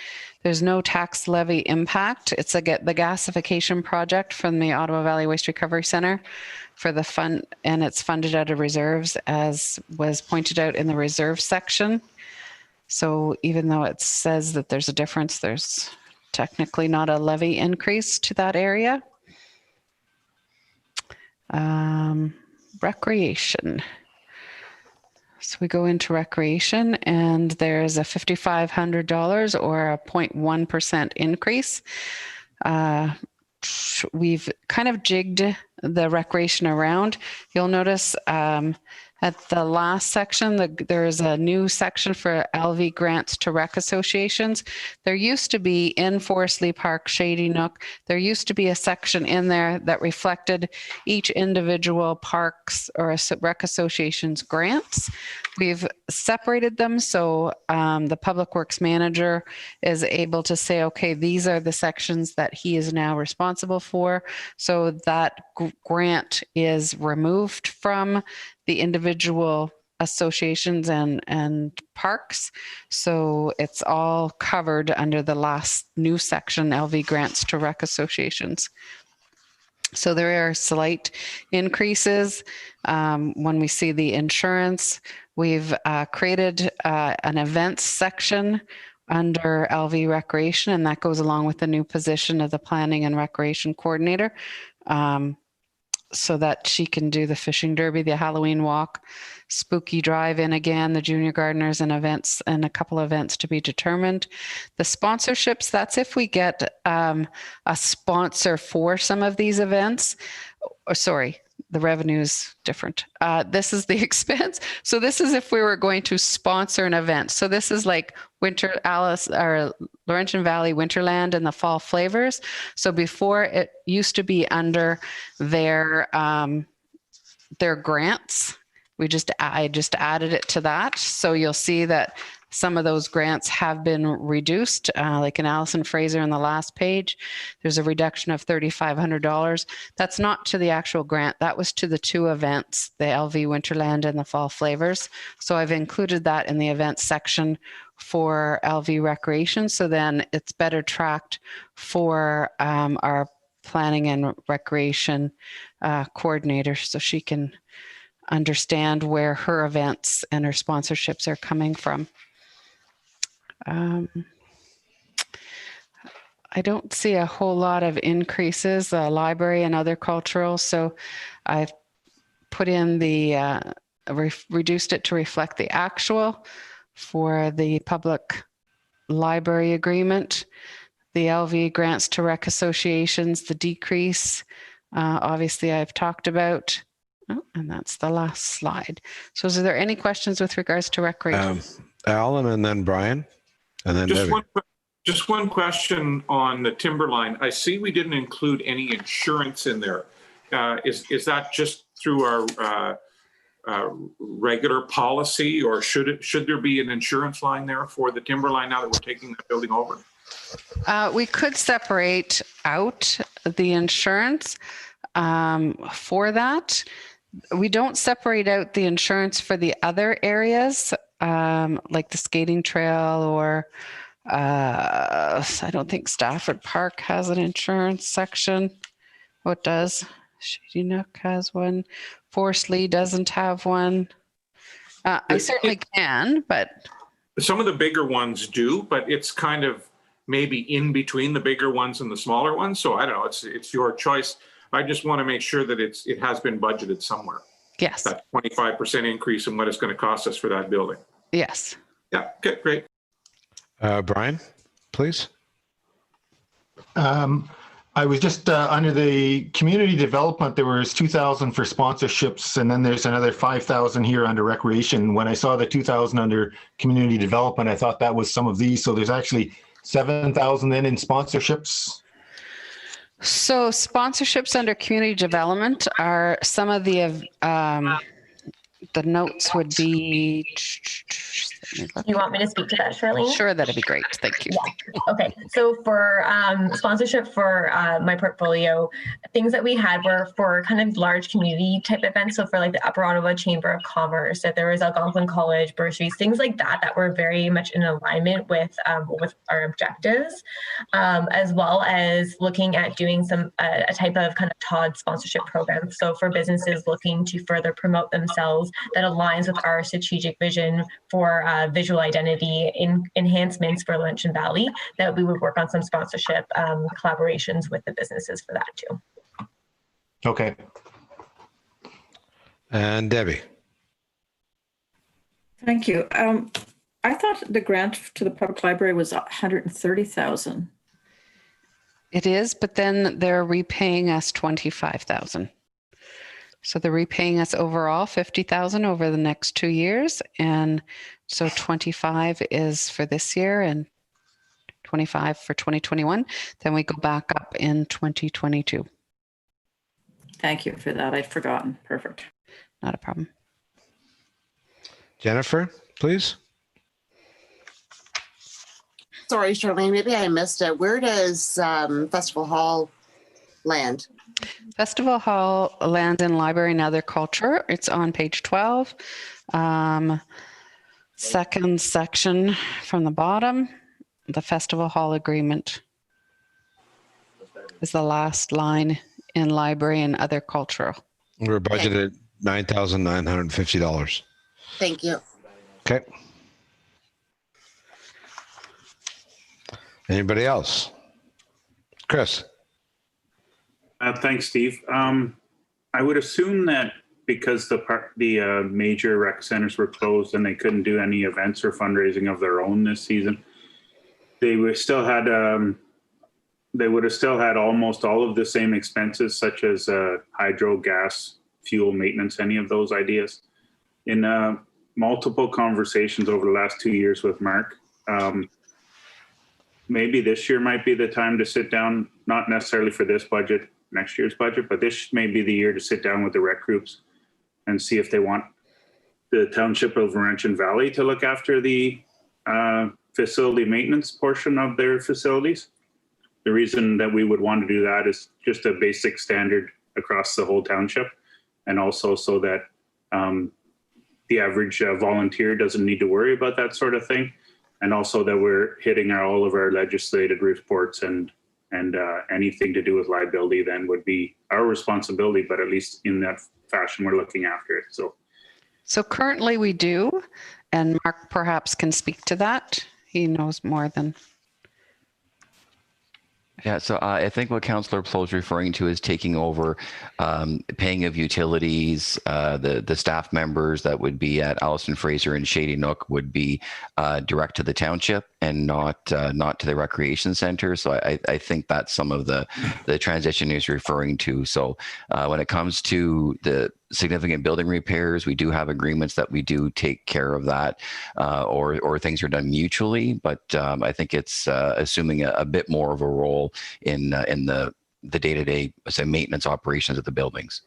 there's no tax levy impact. It's the gasification project from the Ottawa Valley Waste Recovery Center for the fund, and it's funded out of reserves, as was pointed out in the reserve section. So even though it says that there's a difference, there's technically not a levy increase to that area. Recreation. So we go into recreation, and there's a $5,500 or a 0.1% increase. We've kind of jigged the recreation around. You'll notice at the last section, there's a new section for LV grants to rec associations. There used to be in Forest Lee Park, Shady Nook, there used to be a section in there that reflected each individual parks or rec association's grants. We've separated them so the Public Works manager is able to say, okay, these are the sections that he is now responsible for. So that grant is removed from the individual associations and parks. So it's all covered under the last new section, LV grants to rec associations. So there are slight increases. When we see the insurance, we've created an events section under LV Recreation, and that goes along with the new position of the Planning and Recreation Coordinator, so that she can do the fishing derby, the Halloween walk, spooky drive-in again, the junior gardeners, and events, and a couple of events to be determined. The sponsorships, that's if we get a sponsor for some of these events. Or sorry, the revenue is different. This is the expense. So this is if we were going to sponsor an event. So this is like Winter Alice or Laurentian Valley Winterland and the Fall Flavors. So before, it used to be under their grants. I just added it to that. So you'll see that some of those grants have been reduced, like in Allison Fraser on the last page. There's a reduction of $3,500. That's not to the actual grant. That was to the two events, the LV Winterland and the Fall Flavors. So I've included that in the events section for LV Recreation. So then it's better tracked for our Planning and Recreation coordinator, so she can understand where her events and her sponsorships are coming from. I don't see a whole lot of increases, library and other cultural. So I've put in the, reduced it to reflect the actual for the public library agreement, the LV grants to rec associations, the decrease, obviously I've talked about. Oh, and that's the last slide. So is there any questions with regards to recreation? Alan and then Brian and then Debbie. Just one question on the timberline. I see we didn't include any insurance in there. Is that just through our regular policy, or should there be an insurance line there for the timberline now that we're taking the building over? We could separate out the insurance for that. We don't separate out the insurance for the other areas, like the skating trail, or I don't think Stafford Park has an insurance section. What does? Shady Nook has one. Forest Lee doesn't have one. I certainly can, but. Some of the bigger ones do, but it's kind of maybe in between the bigger ones and the smaller ones. So I don't know, it's your choice. I just want to make sure that it has been budgeted somewhere. Yes. That 25% increase in what it's going to cost us for that building. Yes. Yeah, okay, great. Brian, please. I was just under the community development, there was 2,000 for sponsorships, and then there's another 5,000 here under recreation. When I saw the 2,000 under community development, I thought that was some of these. So there's actually 7,000 then in sponsorships. So sponsorships under community development are some of the notes would be. You want me to speak to that, Charlene? Sure, that'd be great. Thank you. Yeah. Okay. So for sponsorship for my portfolio, things that we had were for kind of large community type events. So for like the Upper Ottawa Chamber of Commerce, that there was Algonquin College bursaries, things like that, that were very much in alignment with our objectives, as well as looking at doing some a type of kind of TOD sponsorship program. So for businesses looking to further promote themselves, that aligns with our strategic vision for visual identity enhancements for Laurentian Valley, that we would work on some sponsorship collaborations with the businesses for that too. Okay. And Debbie. Thank you. I thought the grant to the public library was 130,000. It is, but then they're repaying us 25,000. So they're repaying us overall 50,000 over the next 2 years. And so 25 is for this year and 25 for 2021. Then we go back up in 2022. Thank you for that. I'd forgotten. Perfect. Not a problem. Jennifer, please. Sorry, Charlene, maybe I missed it. Where does Festival Hall land? Festival Hall, Land and Library and Other Culture. It's on page 12. Second section from the bottom, the Festival Hall agreement is the last line in library and other cultural. We're budgeted $9,950. Thank you. Okay. Anybody else? Chris? Thanks, Steve. I would assume that because the major rec centers were closed and they couldn't do any events or fundraising of their own this season, they would still had almost all of the same expenses, such as hydro, gas, fuel, maintenance, any of those ideas. In multiple conversations over the last 2 years with Mark, maybe this year might be the time to sit down, not necessarily for this budget, next year's budget, but this may be the year to sit down with the rec groups and see if they want the Township of Laurentian Valley to look after the facility maintenance portion of their facilities. The reason that we would want to do that is just a basic standard across the whole township, and also so that the average volunteer doesn't need to worry about that sort of thing. And also that we're hitting all of our legislated reports, and anything to do with liability then would be our responsibility, but at least in that fashion, we're looking after it. So currently we do, and Mark perhaps can speak to that. He knows more than. Yeah, so I think what Councillor Plo's referring to is taking over paying of utilities. The staff members that would be at Allison Fraser and Shady Nook would be direct to the township and not to the recreation center. So I think that's some of the transition he's referring to. So when it comes to the significant building repairs, we do have agreements that we do take care of that, or things are done mutually. But I think it's assuming a bit more of a role in the day-to-day, say, maintenance operations of the buildings.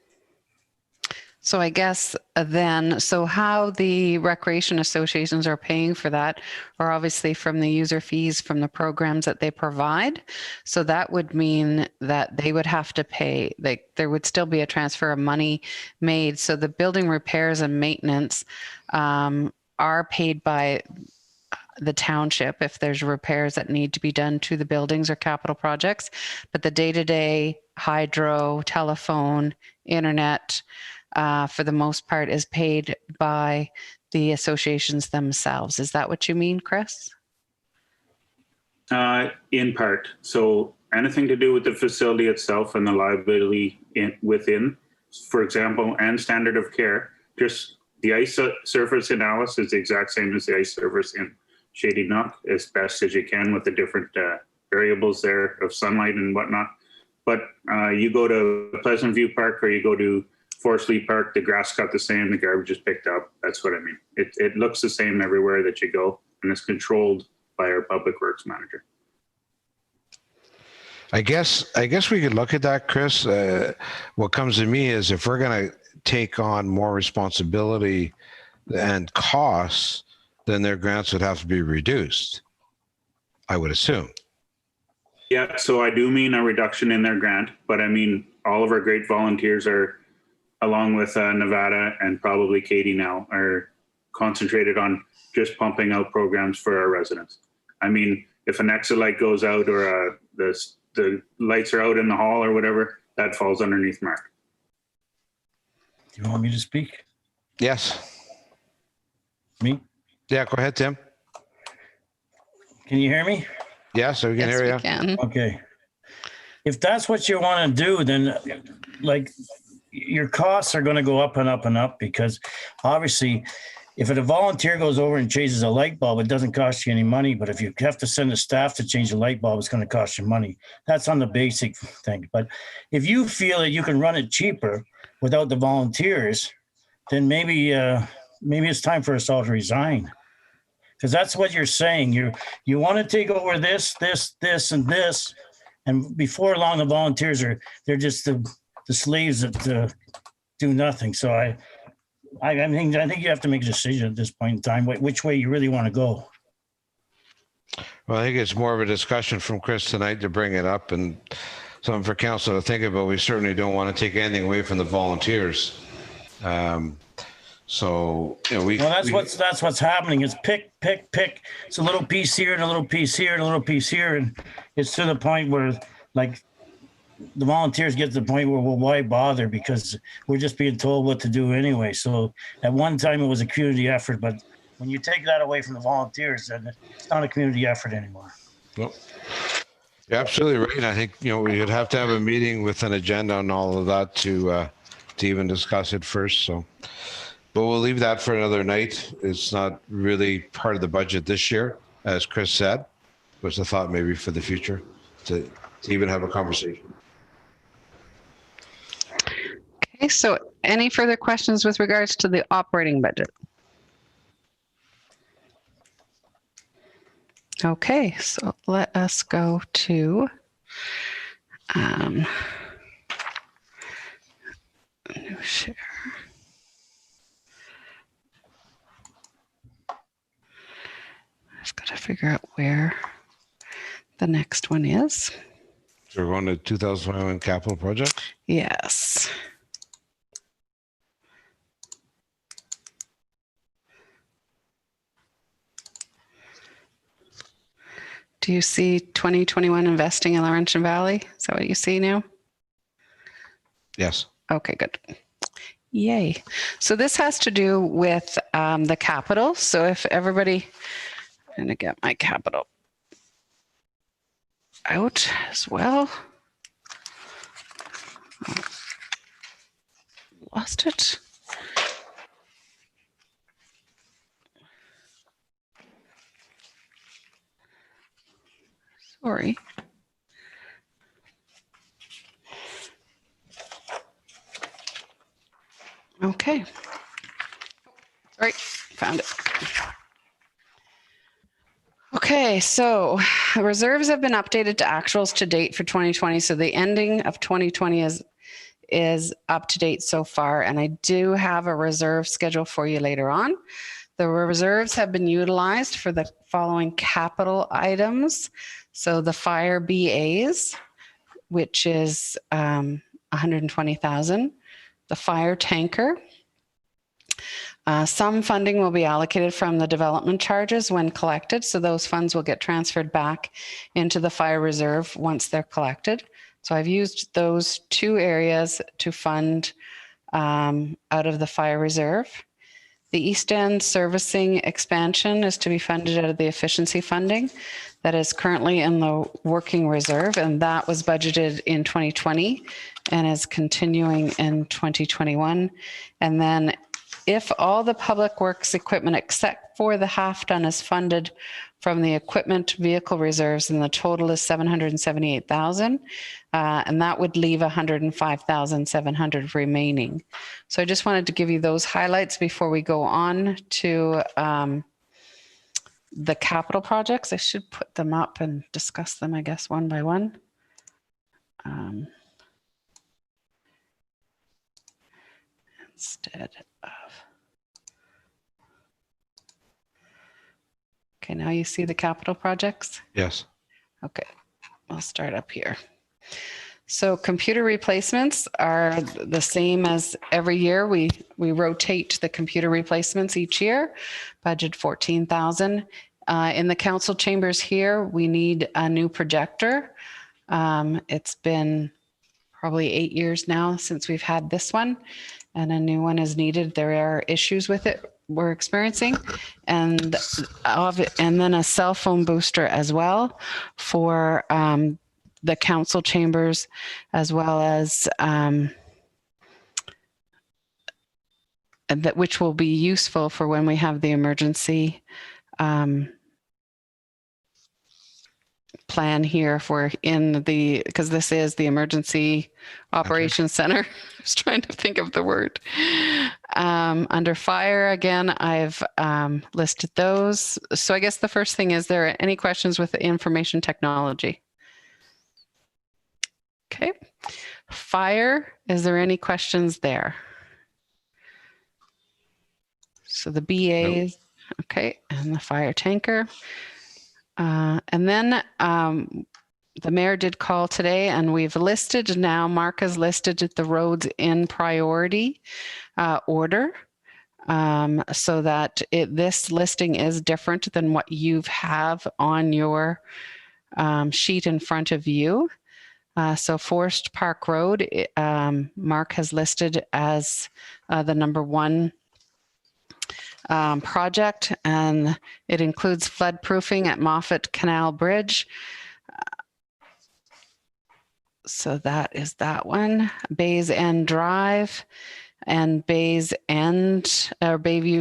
So I guess then, so how the recreation associations are paying for that are obviously from the user fees from the programs that they provide. So that would mean that they would have to pay, like there would still be a transfer of money made. So the building repairs and maintenance are paid by the township if there's repairs that need to be done to the buildings or capital projects. But the day-to-day hydro, telephone, internet, for the most part, is paid by the associations themselves. Is that what you mean, Chris? In part. So anything to do with the facility itself and the liability within, for example, and standard of care, just the ice surface in Alice is the exact same as the ice surface in Shady Nook, as best as you can with the different variables there of sunlight and whatnot. But you go to Pleasant View Park or you go to Forest Lee Park, the grass cut the same, the garbage is picked up. That's what I mean. It looks the same everywhere that you go, and it's controlled by our public works manager. I guess we could look at that, Chris. What comes to me is if we're going to take on more responsibility and costs, then their grants would have to be reduced, I would assume. Yeah, so I do mean a reduction in their grant, but I mean all of our great volunteers are, along with Nevada and probably Katie now, are concentrated on just pumping out programs for our residents. I mean, if an exit light goes out or the lights are out in the hall or whatever, that falls underneath Mark. Do you want me to speak? Yes. Me? Yeah, go ahead, Tim. Can you hear me? Yeah, so we can Yes, hear we you. can. Okay. If that's what you want to do, then like your costs are going to go up and up and up, because obviously if a volunteer goes over and changes a light bulb, it doesn't cost you any money. But if you have to send the staff to change the light bulb, it's going to cost you money. That's on the basic thing. But if you feel that you can run it cheaper without the volunteers, then maybe it's time for us all to resign. Because that's what you're saying. You want to take over this, and this. And before long, the volunteers they're just the slaves that do nothing. So I think you have to make a decision at this point in time, which way you really want to go. Well, I think it's more of a discussion from Chris tonight to bring it up, and something for council to think about. We certainly don't want to take anything away from the volunteers. So, you know, that's what's happening. It's pick. It's a little piece here and a little piece here and a little piece here, and it's to the point where, like, the volunteers get to the point where, well, why bother? Because we're just being told what to do anyway. So at one time it was a community effort, but when you take that away from the volunteers, then it's not a community effort anymore. Well, you're absolutely right. I think, you know, we'd have to have a meeting with an agenda on all of that to even discuss it first. So, but we'll leave that for another night. It's not really part of the budget this year, as Chris said. Was a thought maybe for the future to even have a conversation. Okay, so any further questions with regards to the operating budget? Okay, so let us go to new share. I've got to figure out where the next one is. So we're going to 2021 capital project? Yes. Do you see 2021 investing in Laurentian Valley? Is that what you see now? Yes. Okay, good. Yay. So this has to do with the capital. So if everybody, I'm going to get my capital out as well. Oh, lost it. Sorry. Okay. Sorry, found it. Okay, so reserves have been updated to actuals to date for 2020. So the ending of 2020 is up to date so far. And I do have a reserve schedule for you later on. The reserves have been utilized for the following capital items. So the fire BAs, which is 120,000. The fire tanker. Some funding will be allocated from the development charges when collected. So those funds will get transferred back into the fire reserve once they're collected. So I've used those two areas to fund out of the fire reserve. The East End servicing expansion is to be funded out of the efficiency funding that is currently in the working reserve, and that was budgeted in 2020 and is continuing in 2021. And then if all the public works equipment except for the half ton is funded from the equipment vehicle reserves, and the total is 778,000, and that would leave 105,700 remaining. So I just wanted to give you those highlights before we go on to the capital projects. I should put them up and discuss them, I guess, one by one. Instead of. Okay, now you see the capital projects? Yes. Okay, I'll start up here. So computer replacements are the same as every year. We rotate the computer replacements each year, budget 14,000. In the council chambers here, we need a new projector. It's been probably 8 years now since we've had this one, and a new one is needed. There are issues with it we're experiencing, and then a cell phone booster as well for the council chambers, as well as that, which will be useful for when we have the emergency plan here. If we're in the, because this is the emergency operations center. I was trying to think of the word. Under fire, again, I've listed those. So I guess the first thing is, there any questions with the information technology? Okay. Fire, is there any questions there? So the BAs, nope. Okay, and the fire tanker. And then the mayor did call today, and we've listed now, Mark has listed the roads in priority order, so that this listing is different than what you have on your sheet in front of you. So Forest Park Road, Mark has listed as the number 1 project, and it includes flood proofing at Moffat Canal Bridge. So that is that one. Bays End Drive and Bayview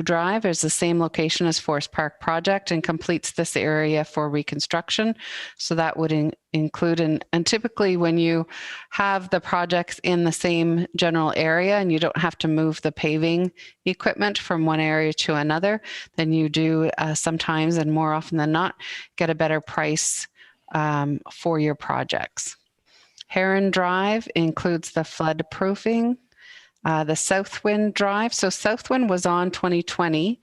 Drive is the same location as Forest Park project and completes this area for reconstruction. So that would include, and typically when you have the projects in the same general area and you don't have to move the paving equipment from one area to another, then you do sometimes, and more often than not, get a better price for your projects. Heron Drive includes the flood proofing. The Southwind Drive. So Southwind was on 2020.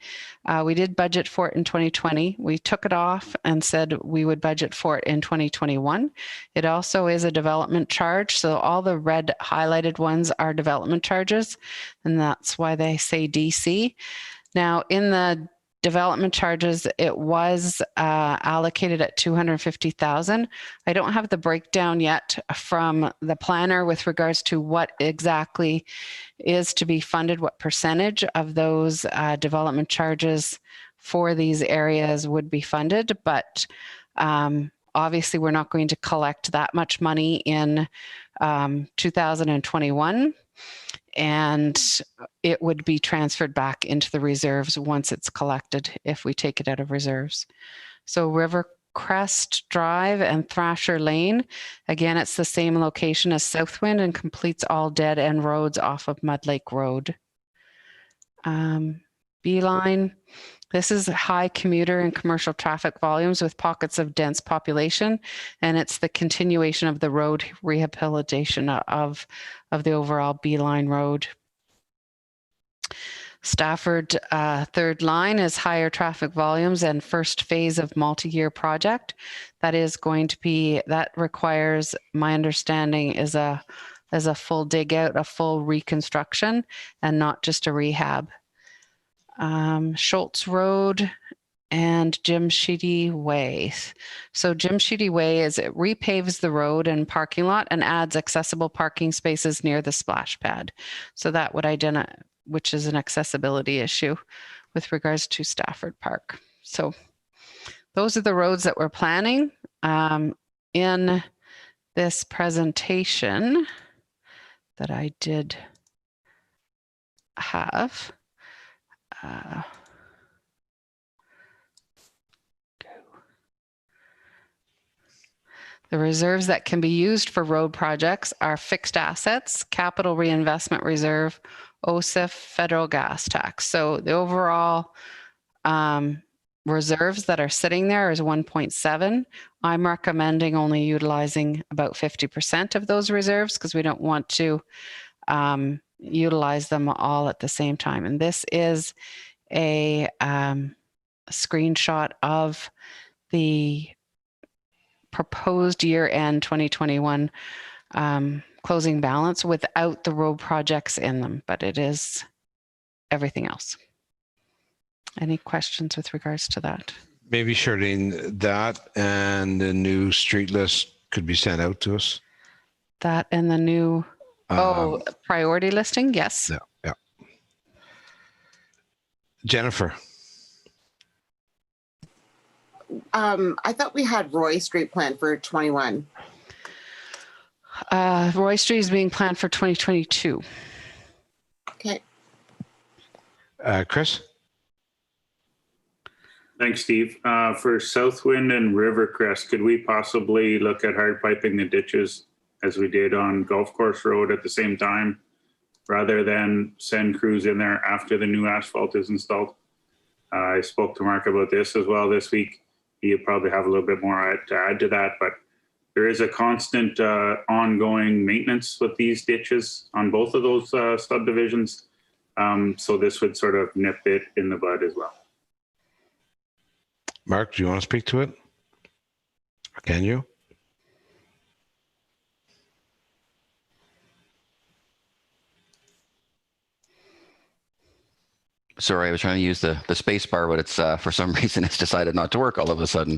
We did budget for it in 2020. We took it off and said we would budget for it in 2021. It also is a development charge. So all the red highlighted ones are development charges, and that's why they say DC. Now in the development charges, it was allocated at 250,000. I don't have the breakdown yet from the planner with regards to what exactly is to be funded, what percentage of those development charges for these areas would be funded. But obviously we're not going to collect that much money in 2021. And it would be transferred back into the reserves once it's collected if we take it out of reserves. So Rivercrest Drive and Thrasher Lane, again, it's the same location as Southwind and completes all dead end roads off of Mud Lake Road. Beeline, this is high commuter and commercial traffic volumes with pockets of dense population, and it's the continuation of the road rehabilitation of the overall Beeline Road. Stafford third line is higher traffic volumes and first phase of multi-year project. That is going to be, that requires, my understanding is a full dig out, a full reconstruction, and not just a rehab. Schultz Road and Jim Sheedy Way. So Jim Sheedy Way is, it repaves the road and parking lot and adds accessible parking spaces near the splash pad. So that would identify, which is an accessibility issue with regards to Stafford Park. So those are the roads that we're planning in this presentation that I did have. The reserves that can be used for road projects are fixed assets, capital reinvestment reserve, OSIF, federal gas tax. So the overall reserves that are sitting there is 1.7. I'm recommending only utilizing about 50% of those reserves because we don't want to utilize them all at the same time. And this is a screenshot of the proposed year-end 2021 closing balance without the road projects in them, but it is everything else. Any questions with regards to that? Maybe Charlene, that and the new street list could be sent out to us. That and the new priority listing, yes. Yeah, yeah. Jennifer. I thought we had Roy Street planned for 21. Roy Street is being planned for 2022. Okay. Chris? Thanks, Steve. For Southwind and Rivercrest, could we possibly look at hard piping the ditches as we did on Golf Course Road at the same time, rather than send crews in there after the new asphalt is installed? I spoke to Mark about this as well this week. You probably have a little bit more to add to that, but there is a constant ongoing maintenance with these ditches on both of those subdivisions. So this would sort of nip it in the bud as well. Mark, do you want to speak to it? Or can you? Sorry, I was trying to use the space bar, but it's for some reason it's decided not to work all of a sudden.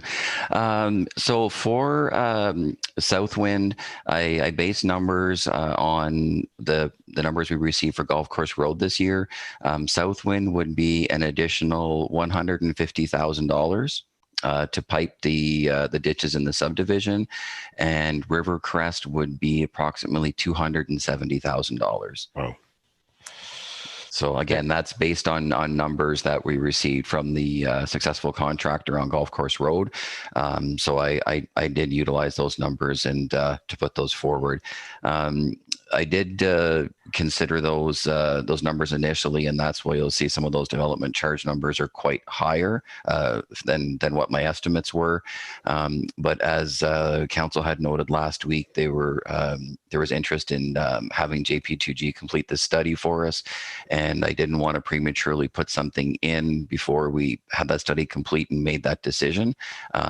So for Southwind, I base numbers on the numbers we received for Golf Course Road this year. Southwind would be an additional $150,000 to pipe the ditches in the subdivision, and Rivercrest would be approximately $270,000. Wow. So again, that's based on numbers that we received from the successful contractor on Golf Course Road. So I did utilize those numbers and to put those forward. I did consider those numbers initially, and that's why you'll see some of those development charge numbers are quite higher than what my estimates were. But as council had noted last week, there was interest in having JP2G complete this study for us, and I didn't want to prematurely put something in before we had that study complete and made that decision.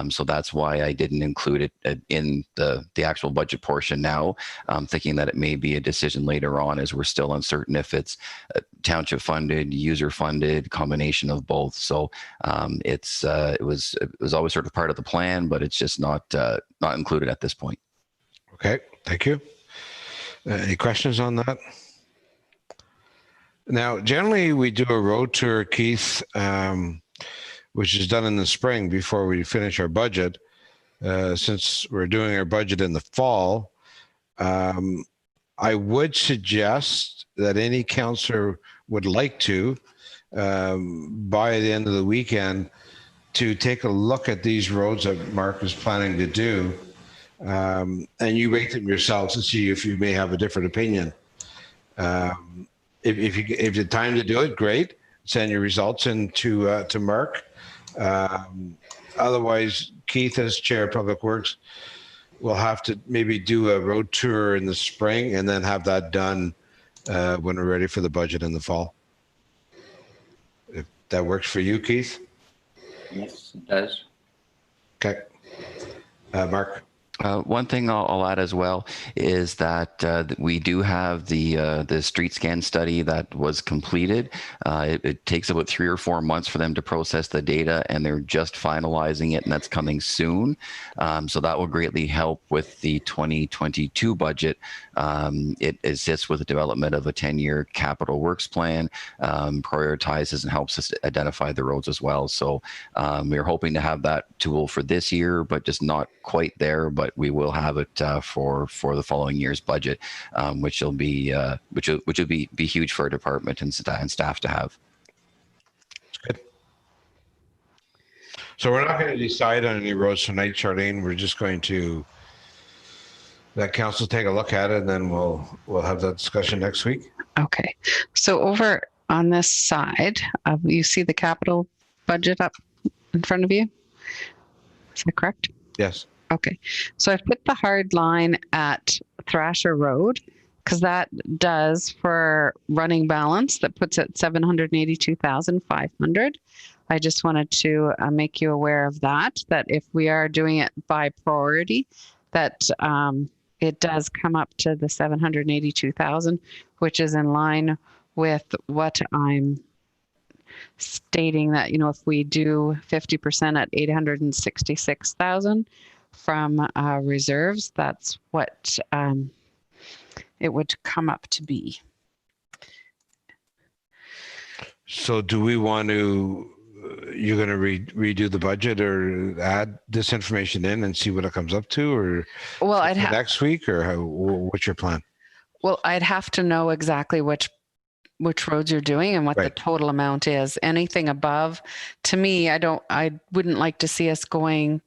So that's why I didn't include it in the actual budget portion now, thinking that it may be a decision later on, as we're still uncertain if it's township funded, user funded, combination of both. So it was always sort of part of the plan, but it's just not included at this point. Okay, thank you. Any questions on that? Now, generally we do a road tour, Keith, which is done in the spring before we finish our budget. Since we're doing our budget in the fall, I would suggest that any councillor would like to, by the end of the weekend, to take a look at these roads that Mark is planning to do, and you rate them yourselves and see if you may have a different opinion. If you have time to do it, great. Send your results in to Mark. Otherwise, Keith, as Chair of Public Works, will have to maybe do a road tour in the spring and then have that done when we're ready for the budget in the fall. If that works for you, Keith? Yes, it does. Okay. Mark? One thing I'll add as well is that we do have the street scan study that was completed. It takes about 3 or 4 months for them to process the data, and they're just finalizing it, and that's coming soon. So that will greatly help with the 2022 budget. It assists with the development of a 10-year capital works plan, prioritizes and helps us identify the roads as well. So we're hoping to have that tool for this year, but just not quite there. But we will have it for the following year's budget, which will be huge for our department and staff to have. That's good. So we're not going to decide on any roads tonight, Charlene. We're just going to let council take a look at it, and then we'll have that discussion next week. Okay. So over on this side, you see the capital budget up in front of you? Is that correct? Yes. Okay, so I've put the hard line at Thrasher Road because that does for running balance, that puts it 782,500. I just wanted to make you aware of that if we are doing it by priority, that it does come up to the 782,000, which is in line with what I'm stating, that, you know, if we do 50% at 866,000 from reserves, that's what it would come up to be. So do we want to, you're going to redo the budget or add this information in and see what it comes up to, or well, I'd next week, or what's your plan? Well, I'd have to know exactly which roads you're doing and what the total amount is. Anything above, to me, I wouldn't like to see us going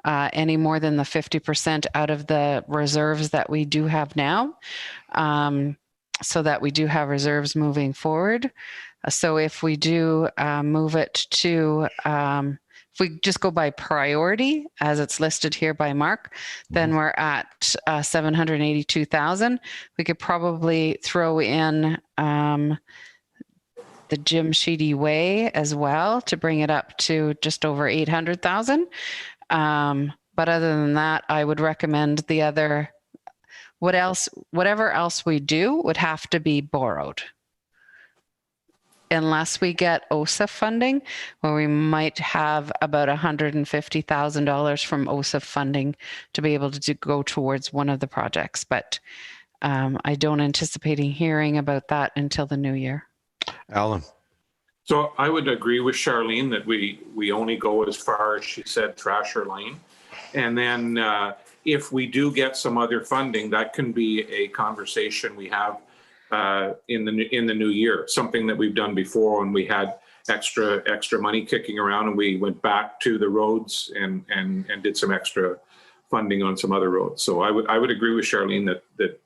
any more than the 50% out of the reserves that we do have now, so that we do have reserves moving forward. So if we do move it to, if we just go by priority as it's listed here by Mark, then we're at 782,000. We could probably throw in the Jim Sheedy Way as well to bring it up to just over 800,000. But other than that, I would recommend the other, whatever else we do would have to be borrowed. unless we get OSA funding, where we might have about $150,000 from OSA funding to be able to go towards one of the projects. But I don't anticipate hearing about that until the new year. Alan. So I would agree with Charlene that we only go as far as she said, Thrasher Lane. And then if we do get some other funding, that can be a conversation we have in the new year, something that we've done before when we had extra money kicking around and we went back to the roads and did some extra funding on some other roads. So I would agree with Charlene that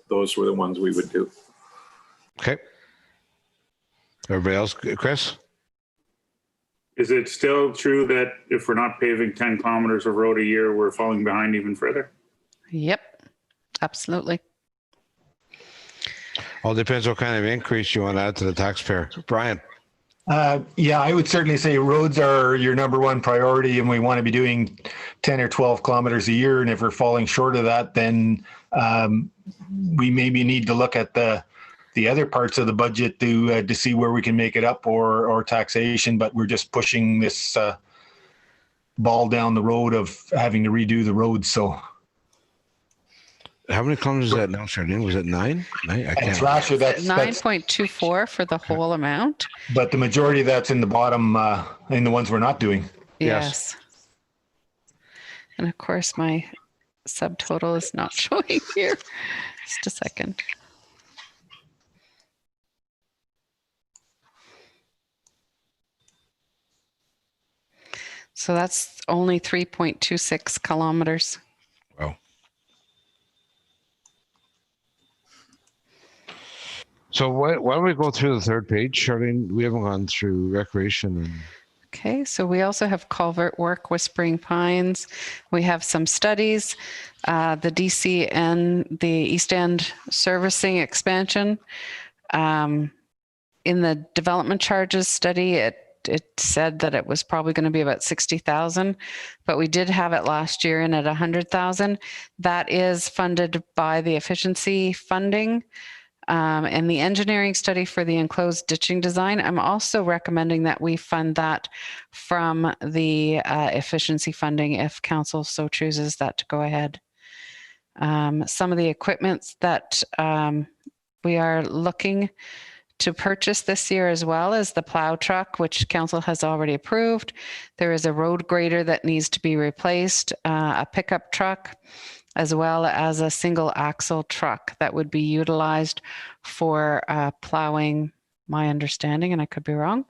those were the ones we would do. Okay. Everybody else, Chris? Is it still true that if we're not paving 10 kilometers of road a year, we're falling behind even further? Yep, absolutely. All depends what kind of increase you want to add to the taxpayer. Brian? Yeah, I would certainly say roads are your number one priority, and we want to be doing 10 or 12 kilometers a year. And if we're falling short of that, then we maybe need to look at the other parts of the budget to see where we can make it up or taxation. But we're just pushing this ball down the road of having to redo the roads. So. How many kilometers is that now, Charlene? Was it 9? I can't. Thrasher, that's 9.24 for the whole amount. But the majority of that's in the bottom, in the ones we're not doing. Yes. And of course, my subtotal is not showing here. Just a second. So that's only 3.26 kilometers. Wow. So why don't we go through the third page, Charlene? We haven't gone through recreation. And... Okay, so we also have culvert work, Whispering Pines. We have some studies, the DC and the East End servicing expansion. In the development charges study, it said that it was probably going to be about 60,000, but we did have it last year in at 100,000. That is funded by the efficiency funding. And the engineering study for the enclosed ditching design, I'm also recommending that we fund that from the efficiency funding if council so chooses that to go ahead. Some of the equipment that we are looking to purchase this year as well as the plow truck, which council has already approved. There is a road grader that needs to be replaced, a pickup truck, as well as a single axle truck that would be utilized for plowing. My understanding, and I could be wrong,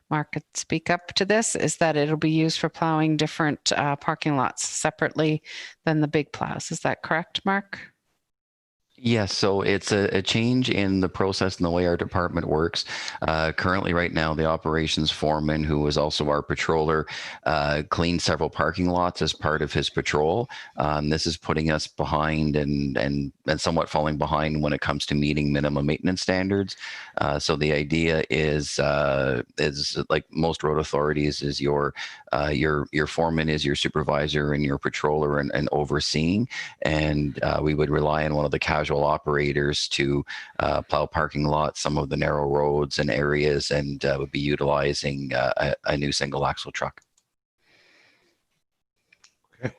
Mark could speak up to this, is that it'll be used for plowing different parking lots separately than the big plows. Is that correct, Mark? Yes, so it's a change in the process and the way our department works. Currently, right now, the operations foreman, who is also our patroller, cleaned several parking lots as part of his patrol. This is putting us behind and somewhat falling behind when it comes to meeting minimum maintenance standards. So the idea is like most road authorities, is your foreman is your supervisor and your patroller and overseeing, and we would rely on one of the casual operators to plow parking lots, some of the narrow roads and areas, and would be utilizing a new single axle truck. Okay.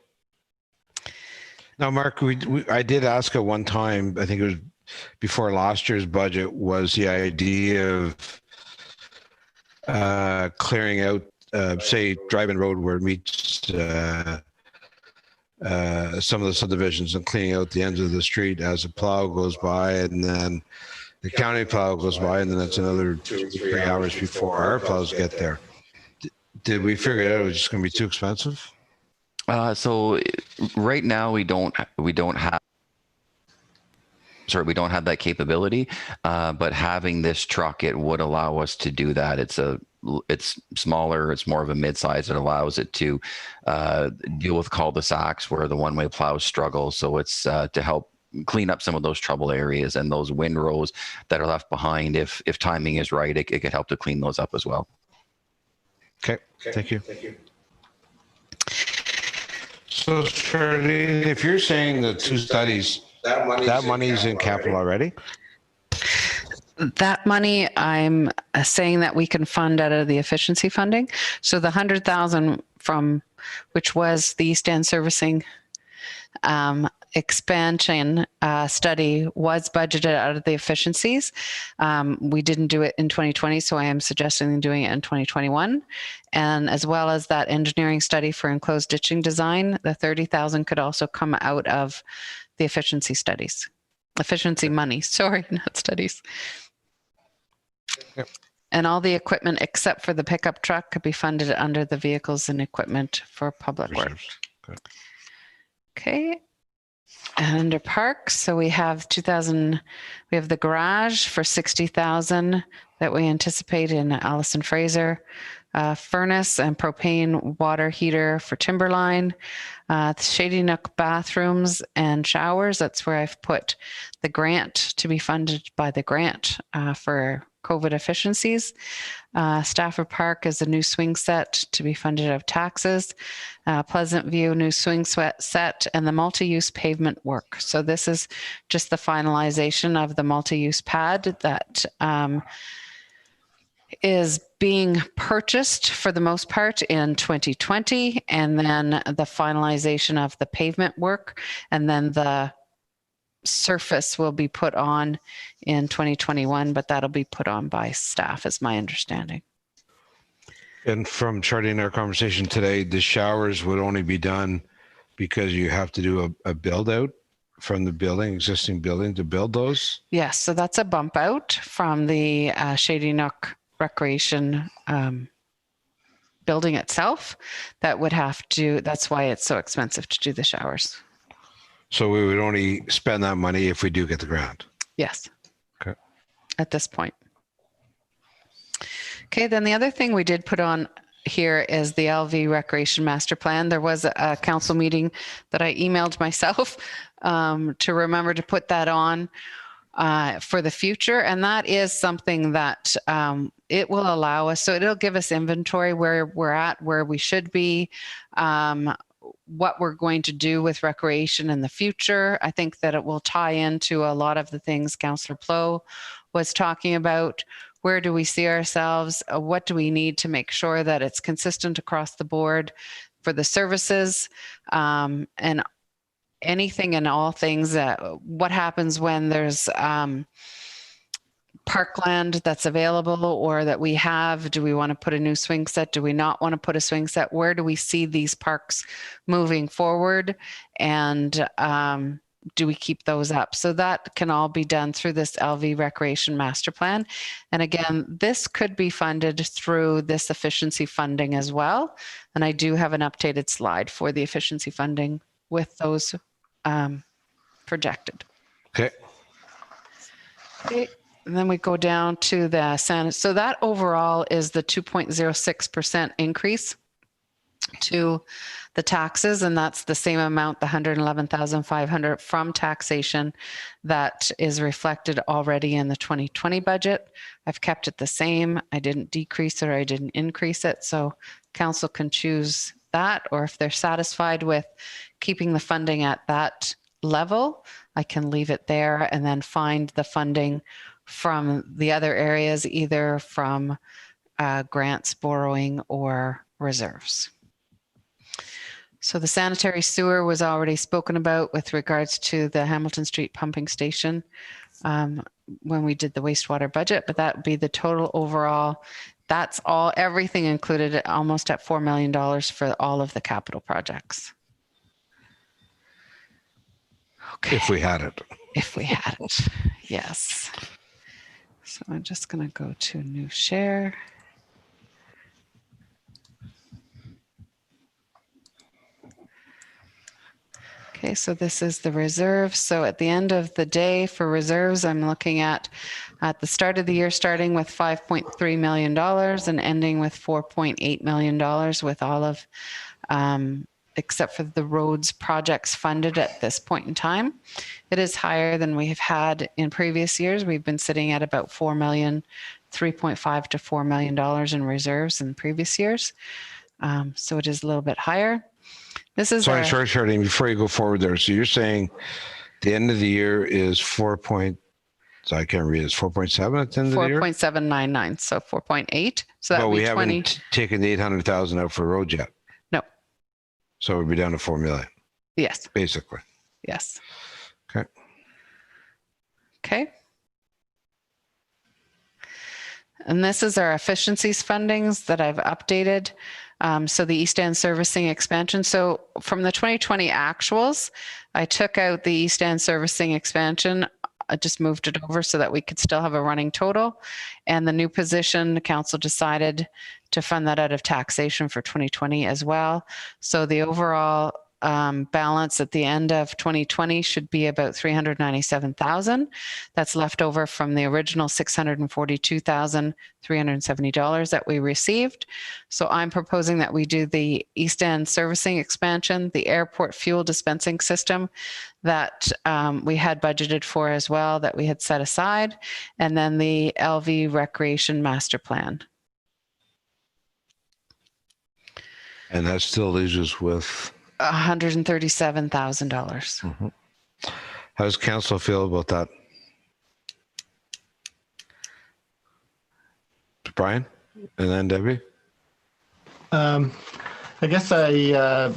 Now, Mark, I did ask at one time, I think it was before last year's budget, was the idea of clearing out, say, Drive-In Road where it meets some of the subdivisions and cleaning out the ends of the street as a plow goes by, and then the county plow goes by, and then it's another 2-3 hours before our plows get there. Did we figure it out? It was just going to be too expensive? So right now we don't have that capability, but having this truck, it would allow us to do that. It's smaller, it's more of a mid-size. It allows it to deal with cul-de-sacs where the one-way plows struggle. So it's to help clean up some of those trouble areas and those windrows that are left behind. If timing is right, it could help to clean those up as well. Okay, thank you. So, Charlene, if you're saying the two studies, that money's in capital already? That money, I'm saying that we can fund out of the efficiency funding. So the 100,000 from, which was the East End servicing expansion study, was budgeted out of the efficiencies. We didn't do it in 2020, so I am suggesting doing it in 2021. And as well as that engineering study for enclosed ditching design, the 30,000 could also come out of the efficiency studies. Efficiency money, sorry, not studies. Yep. And all the equipment except for the pickup truck could be funded under the vehicles and equipment for public works. Reserves. Good. Okay. And under parks, so we have 2,000, we have the garage for 60,000 that we anticipate in Allison Fraser. Furnace and propane water heater for Timberline, Shady Nook bathrooms and showers. That's where I've put the grant to be funded by the grant for COVID efficiencies. Stafford Park is a new swing set to be funded out of taxes. Pleasant View, new swing set, and the multi-use pavement work. So this is just the finalization of the multi-use pad that is being purchased for the most part in 2020, and then the finalization of the pavement work, and then the surface will be put on in 2021, but that'll be put on by staff, is my understanding. And from charting our conversation today, the showers would only be done because you have to do a build out from the building, existing building, to build those? Yes, so that's a bump out from the Shady Nook Recreation building itself. That would have to, that's why it's so expensive to do the showers. So we would only spend that money if we do get the grant? Yes. Okay. At this point. Okay, then the other thing we did put on here is the LV Recreation Master Plan. There was a council meeting that I emailed myself to remember to put that on for the future. And that is something that it will allow us, so it'll give us inventory where we're at, where we should be, what we're going to do with recreation in the future. I think that it will tie into a lot of the things Councillor Plow was talking about. Where do we see ourselves? What do we need to make sure that it's consistent across the board for the services, and anything and all things. What happens when there's parkland that's available or that we have? Do we want to put a new swing set? Do we not want to put a swing set? Where do we see these parks moving forward? And do we keep those up? So that can all be done through this LV Recreation Master Plan. And again, this could be funded through this efficiency funding as well. And I do have an updated slide for the efficiency funding with those projected. Okay. Okay. And then we go down to the Senate. So that overall is the 2.06% increase to the taxes, and that's the same amount, the 111,500 from taxation that is reflected already in the 2020 budget. I've kept it the same. I didn't decrease it or I didn't increase it. So council can choose that, or if they're satisfied with keeping the funding at that level, I can leave it there and then find the funding from the other areas, either from grants, borrowing, or reserves. So the sanitary sewer was already spoken about with regards to the Hamilton Street pumping station when we did the wastewater budget, but that would be the total overall. That's all, everything included, almost at $4 million for all of the capital projects. Okay. If we had it. If we had it, yes. So I'm just going to go to new share. Okay, so this is the reserve. So at the end of the day for reserves, I'm looking at the start of the year, starting with $5.3 million and ending with $4.8 million with all of, except for the roads projects funded at this point in time. It is higher than we have had in previous years. We've been sitting at about $4 million, $3.5 to $4 million in reserves in previous years. So it is a little bit higher. This is sorry, Charlene, before you go forward there. So you're saying the end of the year is 4.3 So I can't read. It's 4.7 at the end of the year. 4.799, so 4.8. So that But would we be 20. haven't taken the 800,000 out for road yet. No. So we'd be down to 4 million, Yes. basically. Yes. Okay. Okay. And this is our efficiencies fundings that I've updated. So the East End servicing expansion. So from the 2020 actuals, I took out the East End servicing expansion. I just moved it over so that we could still have a running total. And the new position, the council decided to fund that out of taxation for 2020 as well. So the overall balance at the end of 2020 should be about 397,000. That's left over from the original $642,370 that we received. So I'm proposing that we do the East End servicing expansion, the airport fuel dispensing system that we had budgeted for as well, that we had set aside, and then the LV recreation master plan. And that still leaves us with $137,000. How does council feel about that? Brian, and then Debbie. I guess I'm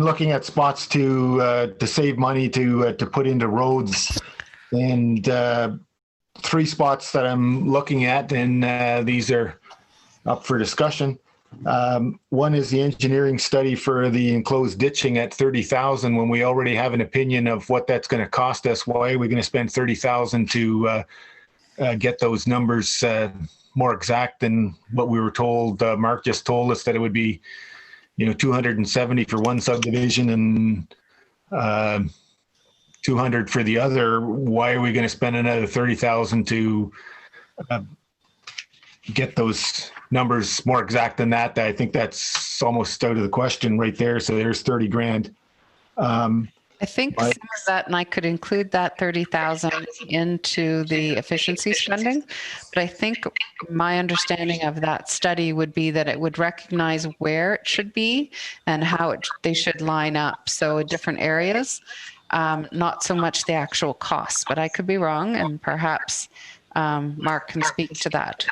looking at spots to save money to put into roads, and 3 spots that I'm looking at, and these are up for discussion. One is the engineering study for the enclosed ditching at 30,000. When we already have an opinion of what that's going to cost us, why are we going to spend 30,000 to get those numbers more exact than what we were told? Mark just told us that it would be, 270 for one subdivision and 200 for the other. Why are we going to spend another 30,000 to get those numbers more exact than that? I think that's almost out of the question right there. So there's 30 grand. I think some of that, and I could include that 30,000 into the efficiency spending, but I think my understanding of that study would be that it would recognize where it should be and how they should line up. So in different areas, not so much the actual costs, but I could be wrong, and perhaps Mark can speak to that.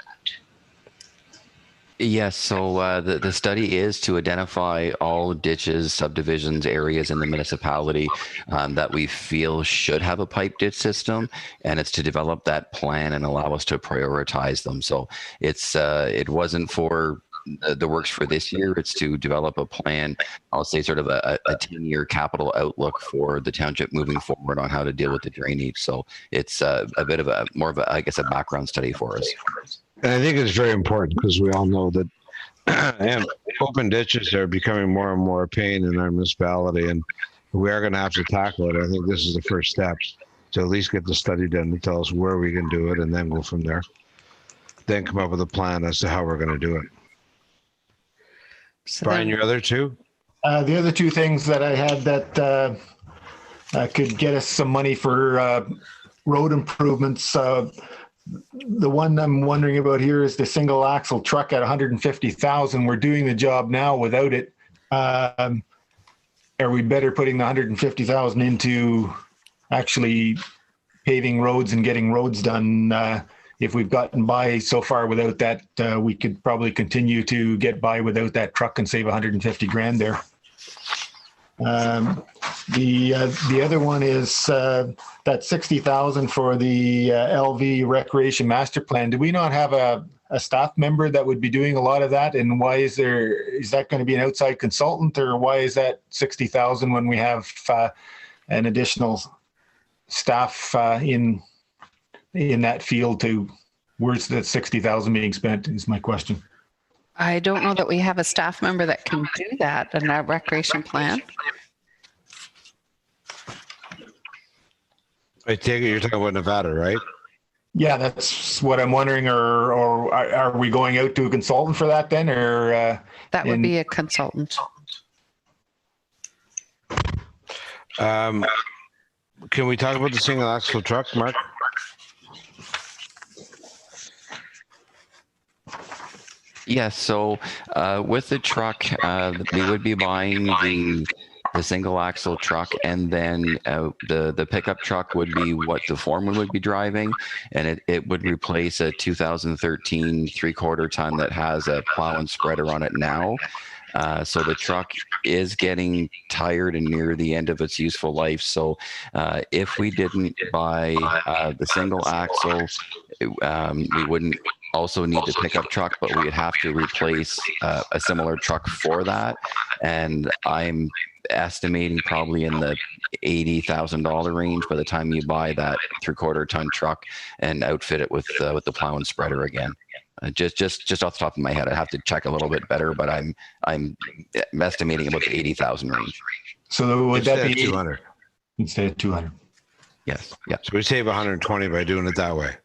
Yes, so the study is to identify all ditches, subdivisions, areas in the municipality that we feel should have a pipe ditch system, and it's to develop that plan and allow us to prioritize them. So it wasn't for the works for this year. It's to develop a plan, I'll say sort of a 10-year capital outlook for the township moving forward on how to deal with the drainage. So it's a bit of more of a, I guess, a background study for us. And I think it's very important because we all know that and open ditches are becoming more and more a pain in our municipality, and we are going to have to tackle it. I think this is the first step to at least get the study done to tell us where we can do it, and then go from there. Then come up with a plan as to how we're going to do it. So Brian, your other two? The other 2 things that I had that could get us some money for road improvements. The one I'm wondering about here is the single axle truck at 150,000. We're doing the job now without it. Are we better putting the 150,000 into actually paving roads and getting roads done? If we've gotten by so far without that, we could probably continue to get by without that truck and save 150 grand there. The other one is that 60,000 for the LV recreation master plan. Do we not have a staff member that would be doing a lot of that? And why is that going to be an outside consultant, or why is that 60,000 when we have an additional staff in that field? Where's that 60,000 being spent is my question. I don't know that we have a staff member that can do that in our recreation plan. I take it you're talking about Nevada, right? Yeah, that's what I'm wondering. Or are we going out to a consultant for that then? Or that would be a consultant. Can we talk about the single axle truck, Mark? Yes, so with the truck, we would be buying the single axle truck, and then the pickup truck would be what the foreman would be driving, and it would replace a 2013 3/4 ton that has a plow and spreader on it now. So the truck is getting tired and near the end of its useful life. So if we didn't buy the single axle, we wouldn't also need the pickup truck, but we'd have to replace a similar truck for that. And I'm estimating probably in the $80,000 range by the time you buy that 3/4 ton truck and outfit it with the plow and spreader again. Just off the top of my head, I have to check a little bit better, but I'm estimating about the 80,000 range. So would that be 200? Instead of 200? Yes. Yeah. So we save 120 by doing it that way.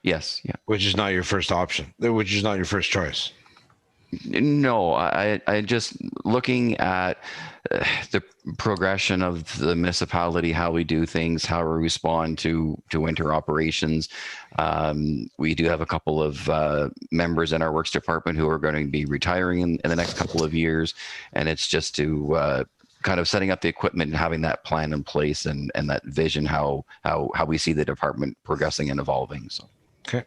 Yes. Yeah. Which is not your first option, which is not your first choice. No, I just looking at the progression of the municipality, how we do things, how we respond to winter operations. We do have a couple of members in our works department who are going to be retiring in the next couple of years, and it's just to kind of setting up the equipment and having that plan in place and that vision how we see the department progressing and evolving. So. Okay.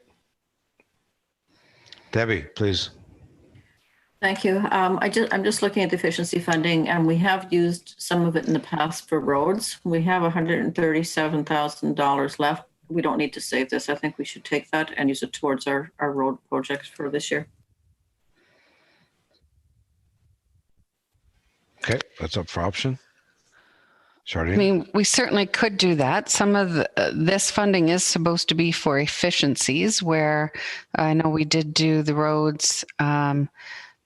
Debbie, please. Thank you. I'm just looking at the efficiency funding, and we have used some of it in the past for roads. We have $137,000 left. We don't need to save this. I think we should take that and use it towards our road projects for this year. Okay, that's up for option. Charlene? I mean, we certainly could do that. Some of this funding is supposed to be for efficiencies, where I know we did do the roads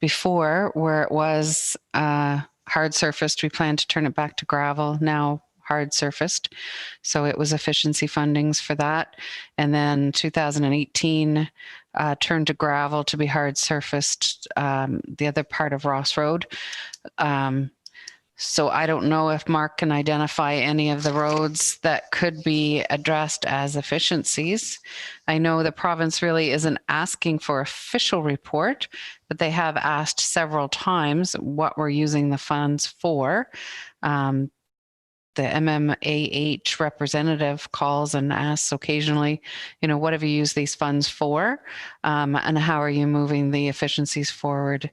before, where it was hard surfaced. We plan to turn it back to gravel, now hard surfaced. So it was efficiency fundings for that. And then 2018 turned to gravel to be hard surfaced, the other part of Ross Road. So I don't know if Mark can identify any of the roads that could be addressed as efficiencies. I know the province really isn't asking for official report, but they have asked several times what we're using the funds for. The MMAH representative calls and asks occasionally, what have you used these funds for? And how are you moving the efficiencies forward?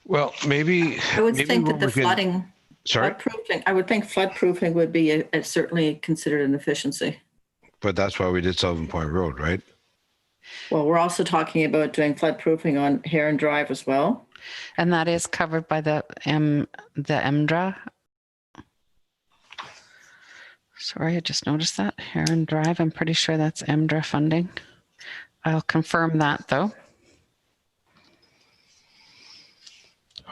Well, maybe I would think that the flooding, sorry, floodproofing, I would think floodproofing would be certainly considered an efficiency. but that's why we did Sullivan Point Road, right? Well, we're also talking about doing floodproofing on Heron Drive as well. And that is covered by the MDRA. Sorry, I just noticed that. Heron Drive, I'm pretty sure that's MDRA funding. I'll confirm that though.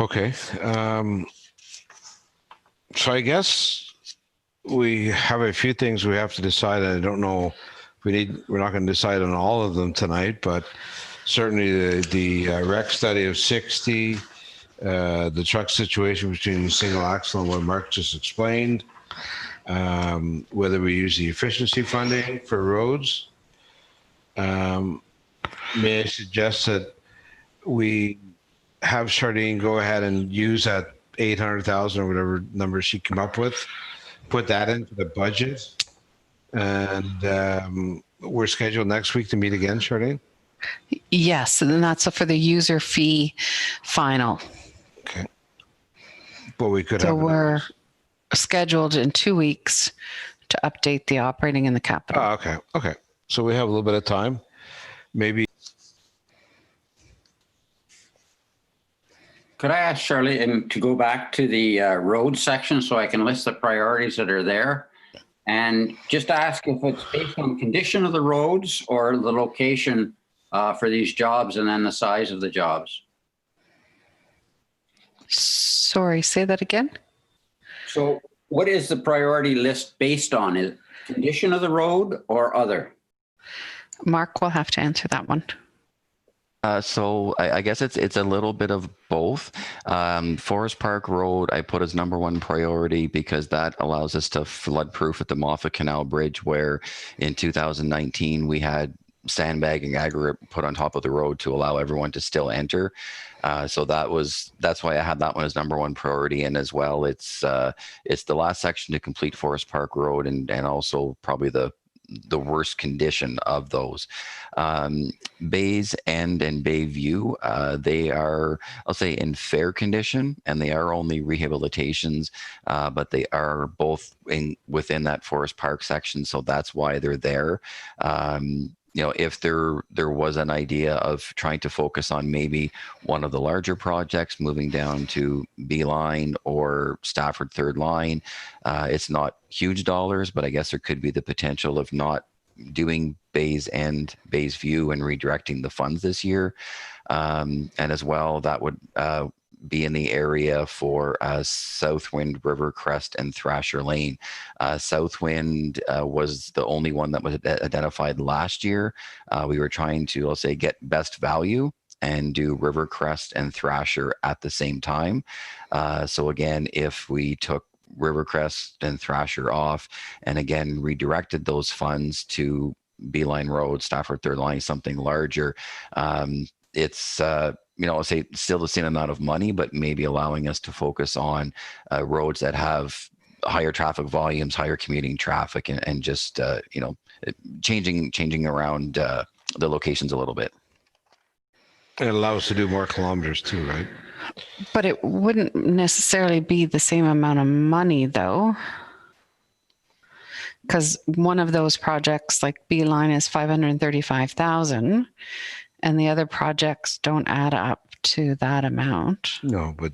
Okay. So I guess we have a few things we have to decide. I don't know if we're not going to decide on all of them tonight, but certainly the rec study of 60, the truck situation between single axle and what Mark just explained, whether we use the efficiency funding for roads. May I suggest that we have Charlene go ahead and use that 800,000 or whatever number she came up with, put that into the budget, and we're scheduled next week to meet again, Charlene? Yes, and then that's for the user fee final. Okay. But we could So have. we're scheduled in 2 weeks to update the operating and the capital. Oh, okay. Okay. So we have a little bit of time. Maybe. Could I ask Charlie to go back to the road section so I can list the priorities that are there? And just ask if it's based on condition of the roads or the location for these jobs and then the size of the jobs. Sorry, say that again. So what is the priority list based on? Is it condition of the road or other? Mark will have to answer that one. So I guess it's a little bit of both. Forest Park Road I put as #1 priority because that allows us to flood proof at the Moffat Canal Bridge, where in 2019 we had sandbagging aggregate put on top of the road to allow everyone to still enter. So that's why I had that one as number one priority. And as well, it's the last section to complete Forest Park Road, and also probably the worst condition of those. Bays End and Bayview, they are, I'll say, in fair condition, and they are only rehabilitations, but they are both within that Forest Park section, so that's why they're there. If there was an idea of trying to focus on maybe one of the larger projects, moving down to B-Line or Stafford Third Line, it's not huge dollars, but I guess there could be the potential of not doing Bays End, Bays View, and redirecting the funds this year. And as well, that would be in the area for Southwind, Rivercrest, and Thrasher Lane. Southwind was the only one that was identified last year. We were trying to, I'll say, get best value and do Rivercrest and Thrasher at the same time. So again, if we took Rivercrest and Thrasher off and again redirected those funds to Beeline Road, Stafford Third Line, something larger, it's I'll say still the same amount of money, but maybe allowing us to focus on roads that have higher traffic volumes, higher commuting traffic, and just changing around the locations a little bit. It allows us to do more kilometers too, right? But it wouldn't necessarily be the same amount of money, though, because one of those projects, like Beeline, is 535,000, and the other projects don't add up to that amount. No, but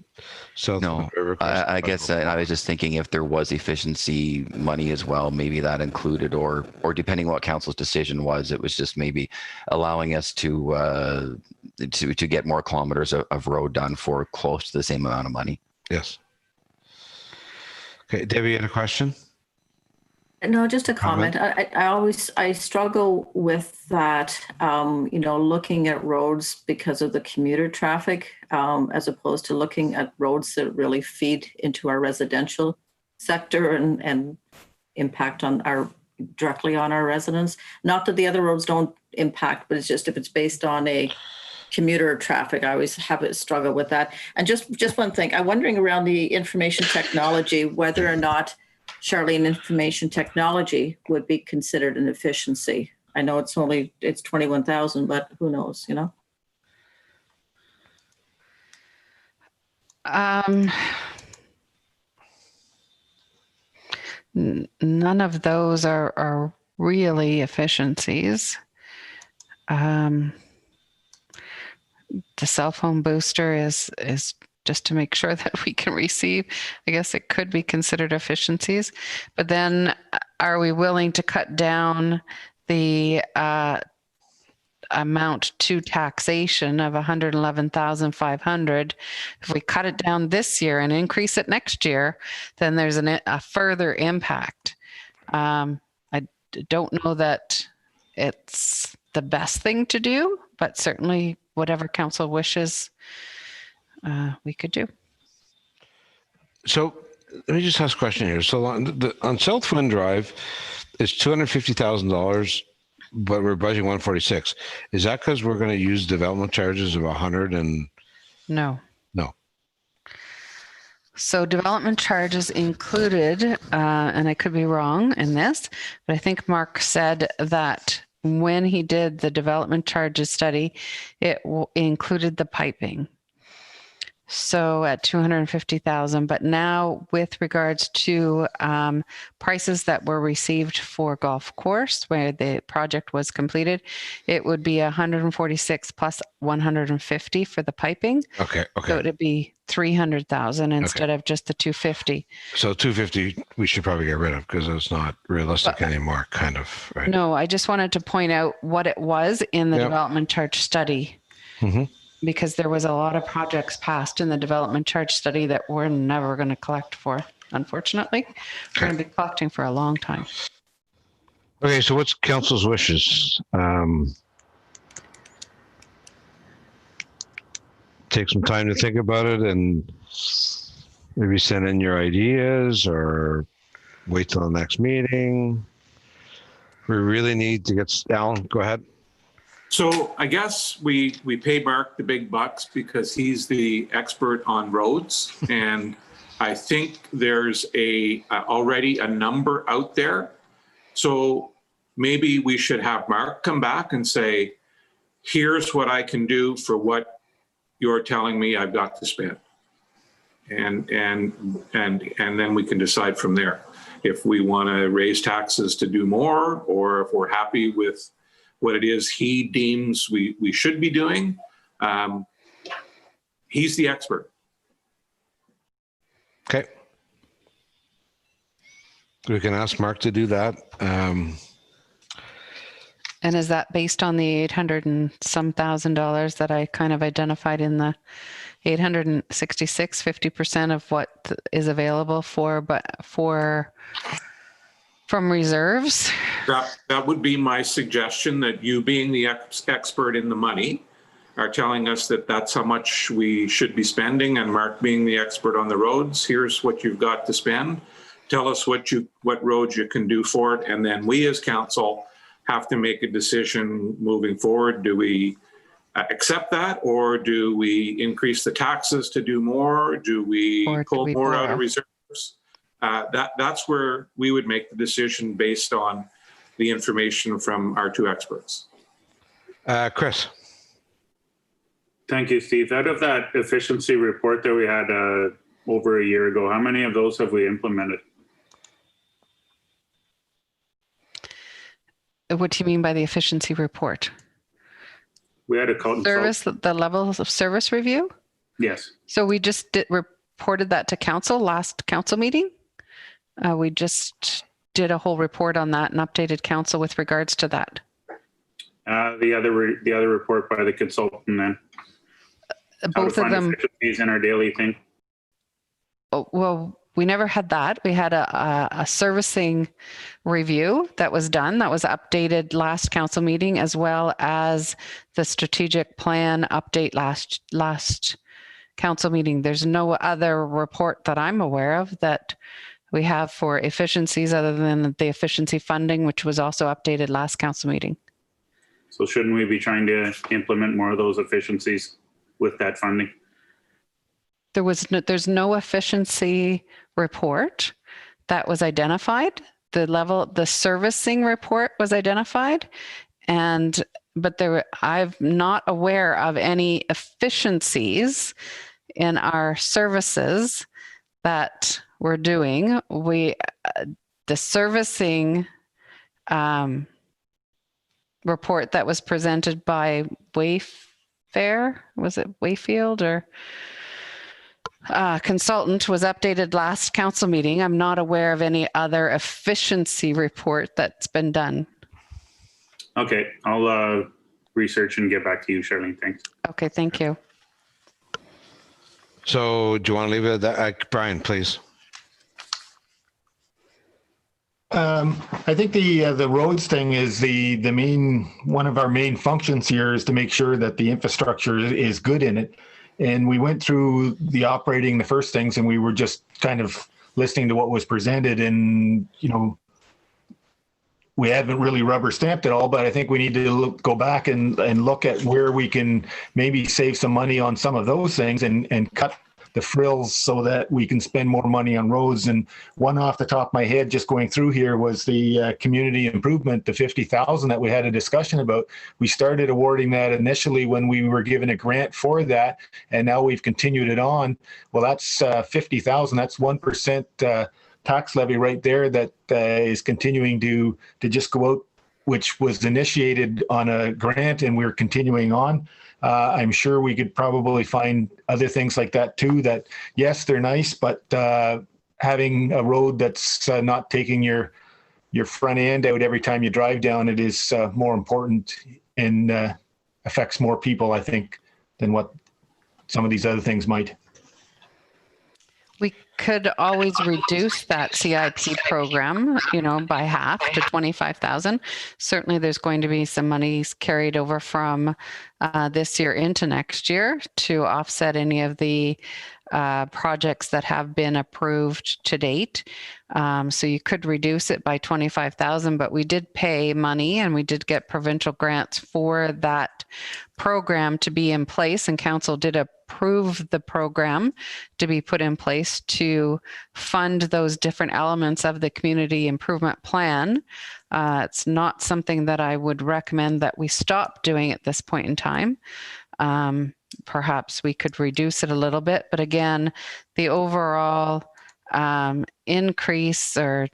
I guess I was just thinking if there was efficiency money as well, maybe that included, or depending what council's decision was, it was just maybe allowing us to get more kilometers of road done for close to the same amount of money. Yes. Okay, Debbie, you had a question? No, just a comment. I struggle with that, looking at roads because of the commuter traffic, as opposed to looking at roads that really feed into our residential sector and impact directly on our residents. Not that the other roads don't impact, but it's just if it's based on a commuter traffic, I always have a struggle with that. And just one thing, I'm wondering around the information technology, whether or not Charlene, information technology would be considered an efficiency. I know it's 21,000, but who knows, None of those are really efficiencies. The cell phone booster is just to make sure that we can receive. I guess it could be considered efficiencies, but then are we willing to cut down the amount to taxation of 111,500? If we cut it down this year and increase it next year, then there's a further impact. I don't know that it's the best thing to do, but certainly whatever council wishes, we could do. So let me just ask a question here. So on Southwind Drive, it's $250,000, but we're budgeting 146. Is that because we're going to use development charges of 100 and? No. No. So development charges included, and I could be wrong in this, but I think Mark said that when he did the development charges study, it included the piping. So at 250,000, but now with regards to prices that were received for golf course where the project was completed, it would be 146 plus 150 for the piping. Okay. So it'd be 300,000 instead of just the 250. So 250 we should probably get rid of because it's not realistic anymore, kind of, right? No, I just wanted to point out what it was in the development charge study. Mm-hmm. Because there was a lot of projects passed in the development charge study that we're never going to collect for, unfortunately. We're going to be collecting for a long time. Okay, so what's council's wishes? Take some time to think about it and maybe send in your ideas or wait till the next meeting. We really need to get, Alan, go ahead. So I guess we pay Mark the big bucks because he's the expert on roads. And I think there's already a number out there. So maybe we should have Mark come back and say, here's what I can do for what you're telling me I've got to spend. And then we can decide from there if we want to raise taxes to do more, or if we're happy with what it is he deems we should be doing. He's the expert. Okay. We can ask Mark to do that. And is that based on the 800 and some $1,000 that I kind of identified in the 866, 50% of what is available from reserves? That would be my suggestion, that you being the expert in the money are telling us that that's how much we should be spending, and Mark being the expert on the roads, here's what you've got to spend. Tell us what roads you can do for it, and then we as council have to make a decision moving forward. Do we accept that, or do we increase the taxes to do more? Do we pull more out of reserves? That's where we would make the decision based on the information from our two experts. Chris. Thank you, Steve. Out of that efficiency report that we had over a year ago, how many of those have we implemented? What do you mean by the efficiency report? We had a the levels of service review? Yes. So we just reported that to council last council meeting. We just did a whole report on that and updated council with regards to that. The other report by the consultant then. Both of them. Efficiencies in our daily thing. Oh, well, we never had that. We had a servicing review that was done. That was updated last council meeting, as well as the strategic plan update last council meeting. There's no other report that I'm aware of that we have for efficiencies other than the efficiency funding, which was also updated last council meeting. So shouldn't we be trying to implement more of those efficiencies with that funding? There's no efficiency report that was identified. The servicing report was identified, but I'm not aware of any efficiencies in our services that we're doing. The servicing report that was presented by Wayfair, was it Wayfield or consultant, was updated last council meeting. I'm not aware of any other efficiency report that's been done. Okay, I'll research and get back to you, Charlene. Thanks. Okay, thank you. So do you want to leave it at that? Brian, please. I think the roads thing is one of our main functions here is to make sure that the infrastructure is good in it. And we went through the first things, and we were just kind of listening to what was presented, and we haven't really rubber stamped it all, but I think we need to go back and look at where we can maybe save some money on some of those things and cut the frills so that we can spend more money on roads. And one off the top of my head, just going through here, was the community improvement, the 50,000 that we had a discussion about. We started awarding that initially when we were given a grant for that, and now we've continued it on. Well, that's 50,000. That's 1% tax levy right there that is continuing to just go out, which was initiated on a grant, and we're continuing on. I'm sure we could probably find other things like that too, that yes, they're nice, but having a road that's not taking your front end out every time you drive down it is more important and affects more people, I think, than what some of these other things might. We could always reduce that CIP program, by half to 25,000. Certainly there's going to be some monies carried over from this year into next year to offset any of the projects that have been approved to date. So you could reduce it by 25,000, but we did pay money and we did get provincial grants for that program to be in place, and council did approve the program to be put in place to fund those different elements of the community improvement plan. It's not something that I would recommend that we stop doing at this point in time. Perhaps we could reduce it a little bit, but again, the overall increase to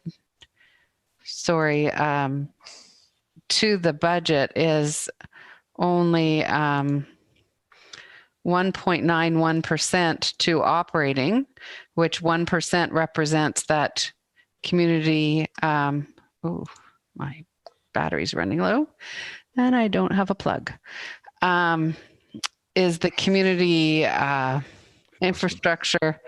the budget is only 1.91% to operating, which 1% represents that community. Oh, my battery's running low and I don't have a plug. Is the community infrastructure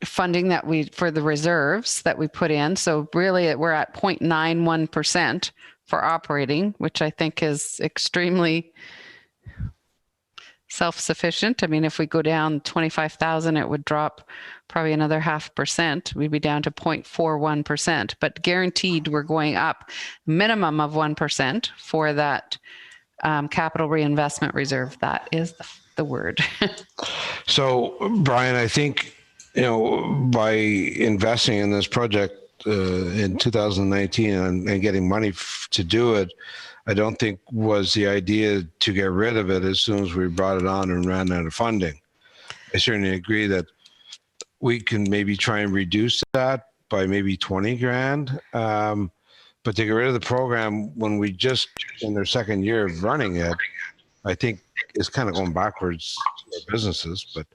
funding that for the reserves that we put in. So really we're at 0.91% for operating, which I think is extremely self-sufficient. I mean, if we go down 25,000, it would drop probably another 0.5%. We'd be down to 0.41%, but guaranteed we're going up minimum of 1% for that capital reinvestment reserve. That is the word. So, Brian, I think, by investing in this project in 2019 and getting money to do it, I don't think was the idea to get rid of it as soon as we brought it on and ran out of funding. I certainly agree that we can maybe try and reduce that by maybe 20 grand. But to get rid of the program when we just in their second year of running it, I think is kind of going backwards to our businesses, but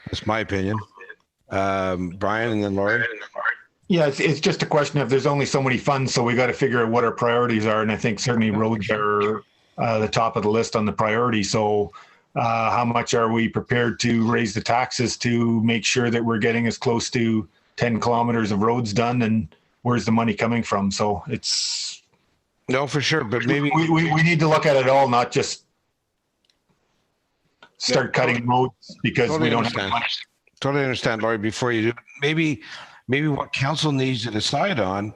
that's my opinion. Brian and then Laurie. Yeah, it's just a question of there's only so many funds, so we got to figure out what our priorities are. And I think certainly roads are the top of the list on the priority. So how much are we prepared to raise the taxes to make sure that we're getting as close to 10 kilometers of roads done, and where's the money coming from? So it's... No, for sure, but maybe... We need to look at it all, not just start cutting roads because we don't have money. Totally understand, Laurie. Before you do, maybe what council needs to decide on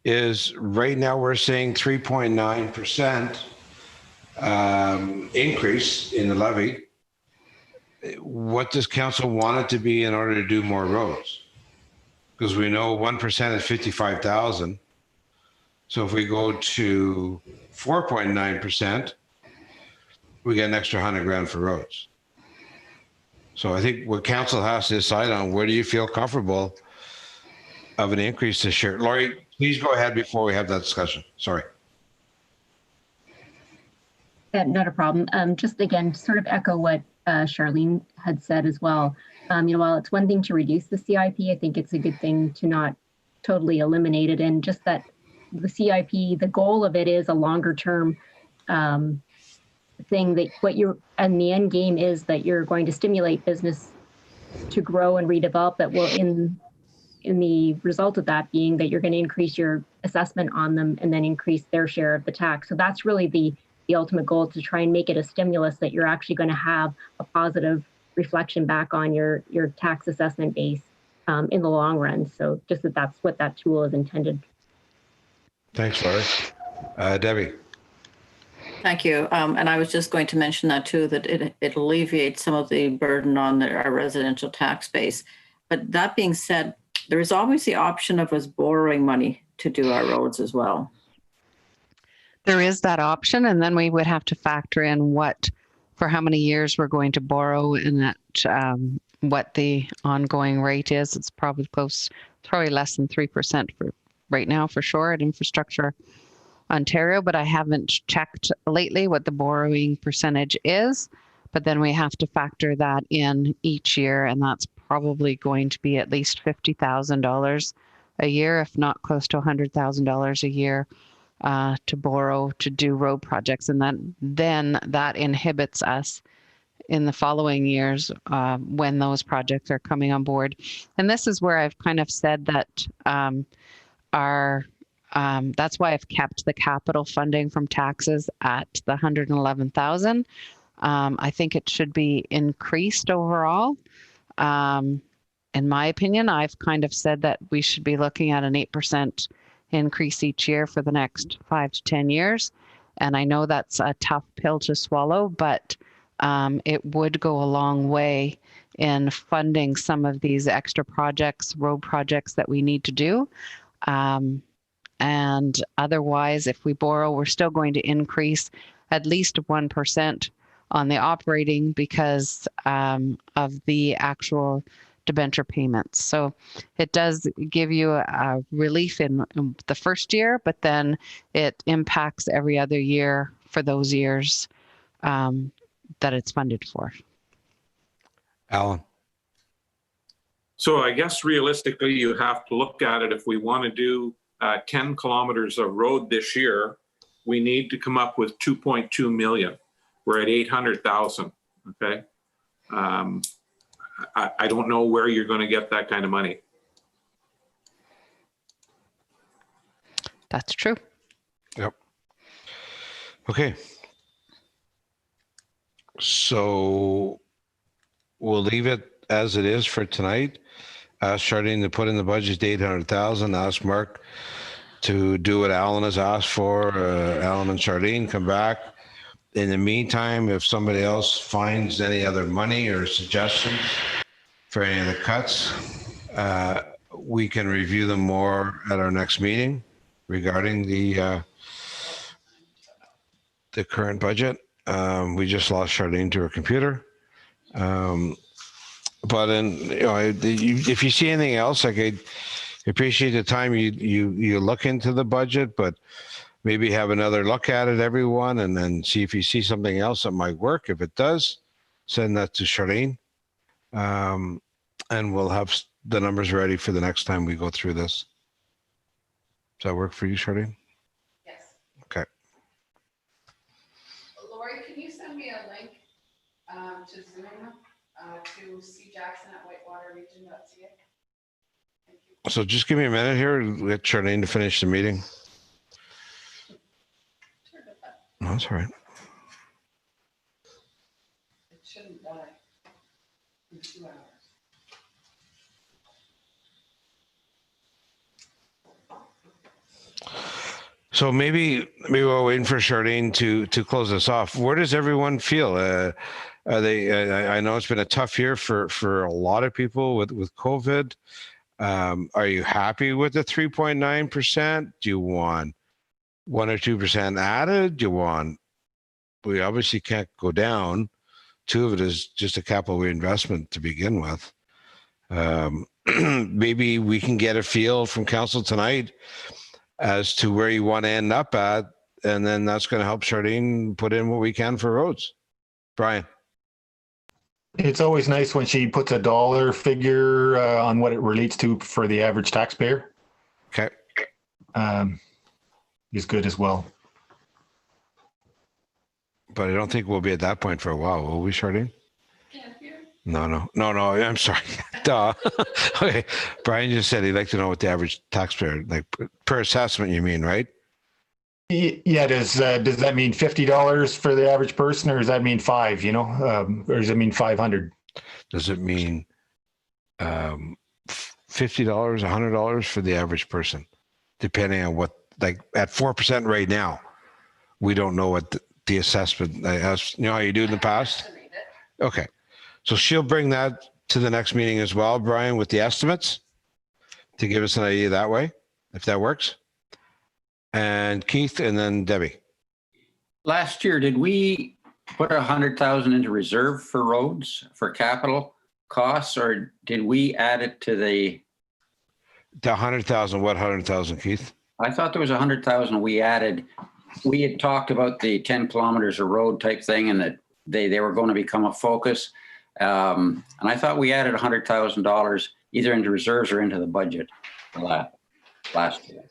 is right now we're saying 3.9% increase in the levy. What does council want it to be in order to do more roads? Because we know 1% is 55,000. So if we go to 4.9%, we get an extra 100 grand for roads. So I think what council has to decide on, where do you feel comfortable of an increase this year? Laurie, please go ahead before we have that discussion. Sorry. Not a problem. Just again, sort of echo what Charlene had said as well. While it's one thing to reduce the CIP, I think it's a good thing to not totally eliminate it. And just that the CIP, the goal of it is a longer term thing, that and the end game is that you're going to stimulate business to grow and redevelop, that will in the result of that being that you're going to increase your assessment on them and then increase their share of the tax. So that's really the ultimate goal, to try and make it a stimulus that you're actually going to have a positive reflection back on your tax assessment base in the long run. So just that's what that tool is intended. Thanks, Laurie. Debbie. Thank you. And I was just going to mention that too, that it alleviates some of the burden on our residential tax base. But that being said, there is always the option of us borrowing money to do our roads as well. There is that option, and then we would have to factor in for how many years we're going to borrow, and that what the ongoing rate is. It's probably less than 3% for right now for sure at Infrastructure Ontario, but I haven't checked lately what the borrowing percentage is. But then we have to factor that in each year, and that's probably going to be at least $50,000 a year, if not close to $100,000 a year to borrow to do road projects. And then that inhibits us in the following years when those projects are coming on board. And this is where I've kind of said that that's why I've kept the capital funding from taxes at the 111,000. I think it should be increased overall. In my opinion, I've kind of said that we should be looking at an 8% increase each year for the next 5 to 10 years. And I know that's a tough pill to swallow, but it would go a long way in funding some of these extra projects, road projects that we need to do. And otherwise, if we borrow, we're still going to increase at least 1% on the operating because of the actual debenture payments. So it does give you a relief in the first year, but then it impacts every other year for those years that it's funded for. Alan. So I guess realistically, you have to look at it. If we want to do 10 kilometers of road this year, we need to come up with 2.2 million. We're at 800,000. Okay. I don't know where you're going to get that kind of money. That's true. Yep. Okay. So we'll leave it as it is for tonight. Ask Charlene to put in the budget 800,000. Ask Mark to do what Alan has asked for. Alan and Charlene come back. In the meantime, if somebody else finds any other money or suggestions for any of the cuts, we can review them more at our next meeting regarding the current budget. We just lost Charlene to her computer. But if you see anything else, like I appreciate the time you look into the budget, but maybe have another look at it, everyone, and then see if you see something else that might work. If it does, send that to Charlene. And we'll have the numbers ready for the next time we go through this. Does that work for you, Charlene? Yes. Okay. Lori, can you send me a link to Zoom to C. Jackson at whitewaterregion.ca? Thank you. So just give me a minute here. Get Charlene to finish the meeting. No, that's all right. It shouldn't die in 2 hours. So maybe we're waiting for Charlene to close us off. Where does everyone feel? Are they? I know it's been a tough year for a lot of people with COVID. Are you happy with the 3.9%? Do you want 1 or 2% added? Do you want? We obviously can't go down. 2 of it is just a capital reinvestment to begin with. Maybe we can get a feel from council tonight as to where you want to end up at, and then that's going to help Charlene put in what we can for roads. Brian. It's always nice when she puts a dollar figure on what it relates to for the average taxpayer. Okay. Is good as well. But I don't think we'll be at that point for a while, will we, Charlene? No. I'm sorry. Duh. Okay. Brian just said he'd like to know what the average taxpayer, like per assessment, you mean, right? Yeah. Does that mean $50 for the average person, or does that mean $5? Or does it mean 500? Does it mean $50, $100 for the average person, depending on what? Like at 4% right now, we don't know what the assessment. You know how you do in the past. Okay. So she'll bring that to the next meeting as well, Brian, with the estimates to give us an idea that way, if that works. And Keith, and then Debbie. Last year, did we put 100,000 into reserve for roads for capital costs, or did we add it to the 100,000? What 100,000, Keith? I thought there was 100,000 we added. We had talked about the 10 kilometers of road type thing, and that they were going to become a focus. And I thought we added $100,000 either into reserves or into the budget for last year.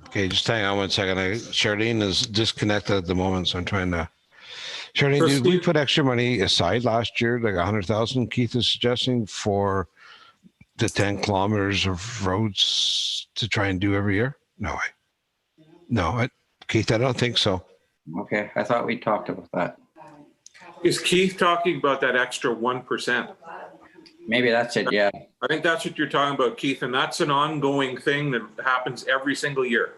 Okay, just hang on 1 second. Charlene is disconnected at the moment, so I'm trying to. Charlene, did we put extra money aside last year, like 100,000? Keith is suggesting for the 10 kilometers of roads to try and do every year. No way. No, Keith, I don't think so. Okay, I thought we talked about that. Is Keith talking about that extra 1%? Maybe that's it, yeah. I think that's what you're talking about, Keith, and that's an ongoing thing that happens every single year.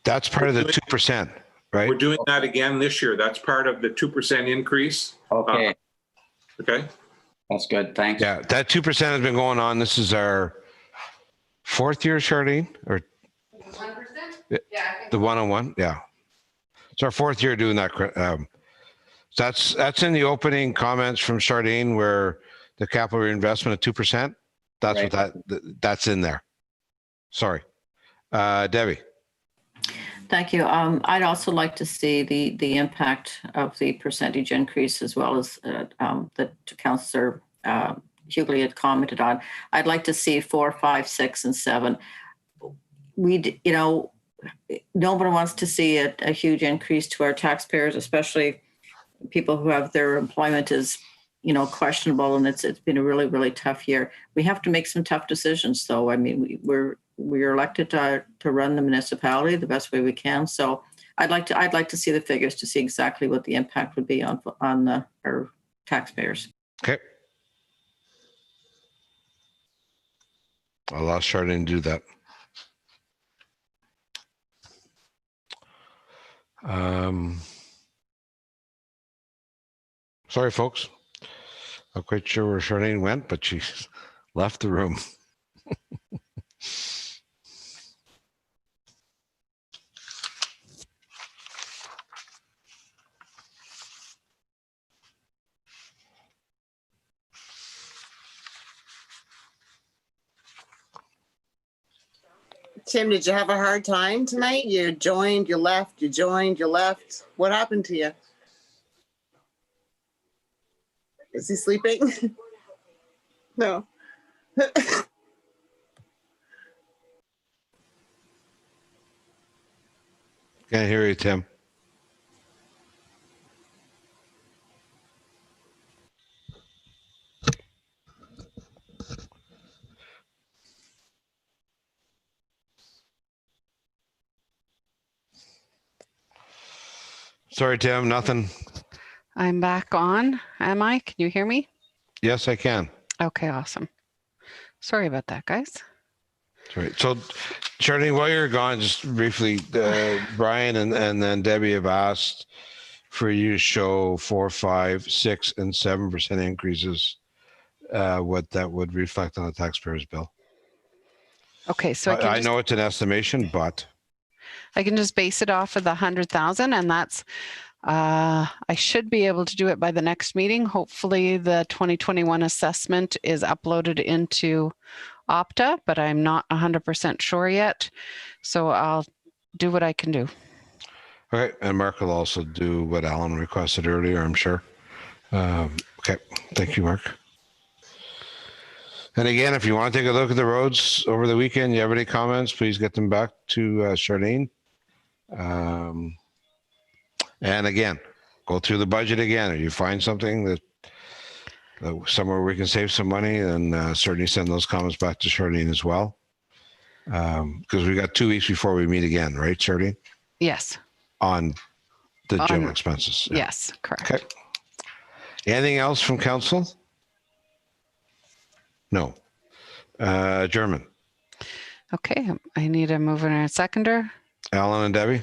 That's part of the 2%, right? We're doing that again this year. That's part of the 2% increase. Okay, Okay. that's good, thanks. Yeah, that 2% has been going on. This is our 4th year, Charlene, or 1%? Yeah. the 101. Yeah, it's our 4th year doing that. That's in the opening comments from Charlene, where the capital reinvestment of 2%. That's Right. what that's in there. Sorry, Debbie. Thank you. I'd also like to see the impact of the percentage increase, as well as that Councillor Hughley had commented on. I'd like to see 4, 5, 6, and 7. Nobody wants to see a huge increase to our taxpayers, especially people who have their employment is, questionable, and it's been a really, really tough year. We have to make some tough decisions, though. I mean, we're elected to run the municipality the best way we can. So I'd like to see the figures to see exactly what the impact would be on our taxpayers. Okay. I'll ask Charlene to do that. Sorry, folks. Not quite sure where Charlene went, but she left the room. Tim, did you have a hard time tonight? You joined, you left, you joined, you left. What happened to you? Is he sleeping? No. Can't hear you, Tim. Sorry, Tim, nothing. I'm back on. Am I? Can you hear me? Yes, I can. Okay, awesome. Sorry about that, guys. That's right. So, Charlene, while you're gone, just briefly, Brian and then Debbie have asked for you to show 4, 5, 6, and 7% increases, what that would reflect on the taxpayer's bill. Okay, so I know it's an estimation, but I can just base it off of the 100,000, and that's I should be able to do it by the next meeting. Hopefully the 2021 assessment is uploaded into Opta, but I'm not 100% sure yet. So I'll do what I can do. okay. And Mark will also do what Alan requested earlier, I'm sure. Okay. Thank you, Mark. And again, if you want to take a look at the roads over the weekend, you have any comments, please get them back to Charlene. And again, go through the budget again. If you find something that somewhere we can save some money, then certainly send those comments back to Charlene as well. Because we got 2 weeks before we meet again, right, Charlene? Yes. On the general expenses. Yeah. Yes, correct. Okay. Anything else from council? No. German. Okay, I need a mover and a seconder. Alan and Debbie.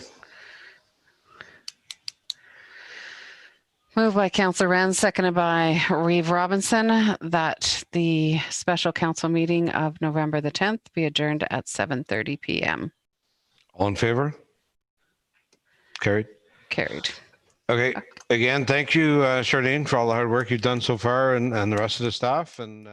Moved by Councillor Wren, seconded by Reeve Robinson, that the special council meeting of November the 10th be adjourned at 7:30 p.m. All in favor? Carried. Carried. Okay. Again, thank you, Charlene, for all the hard work you've done so far, and the rest of the staff. And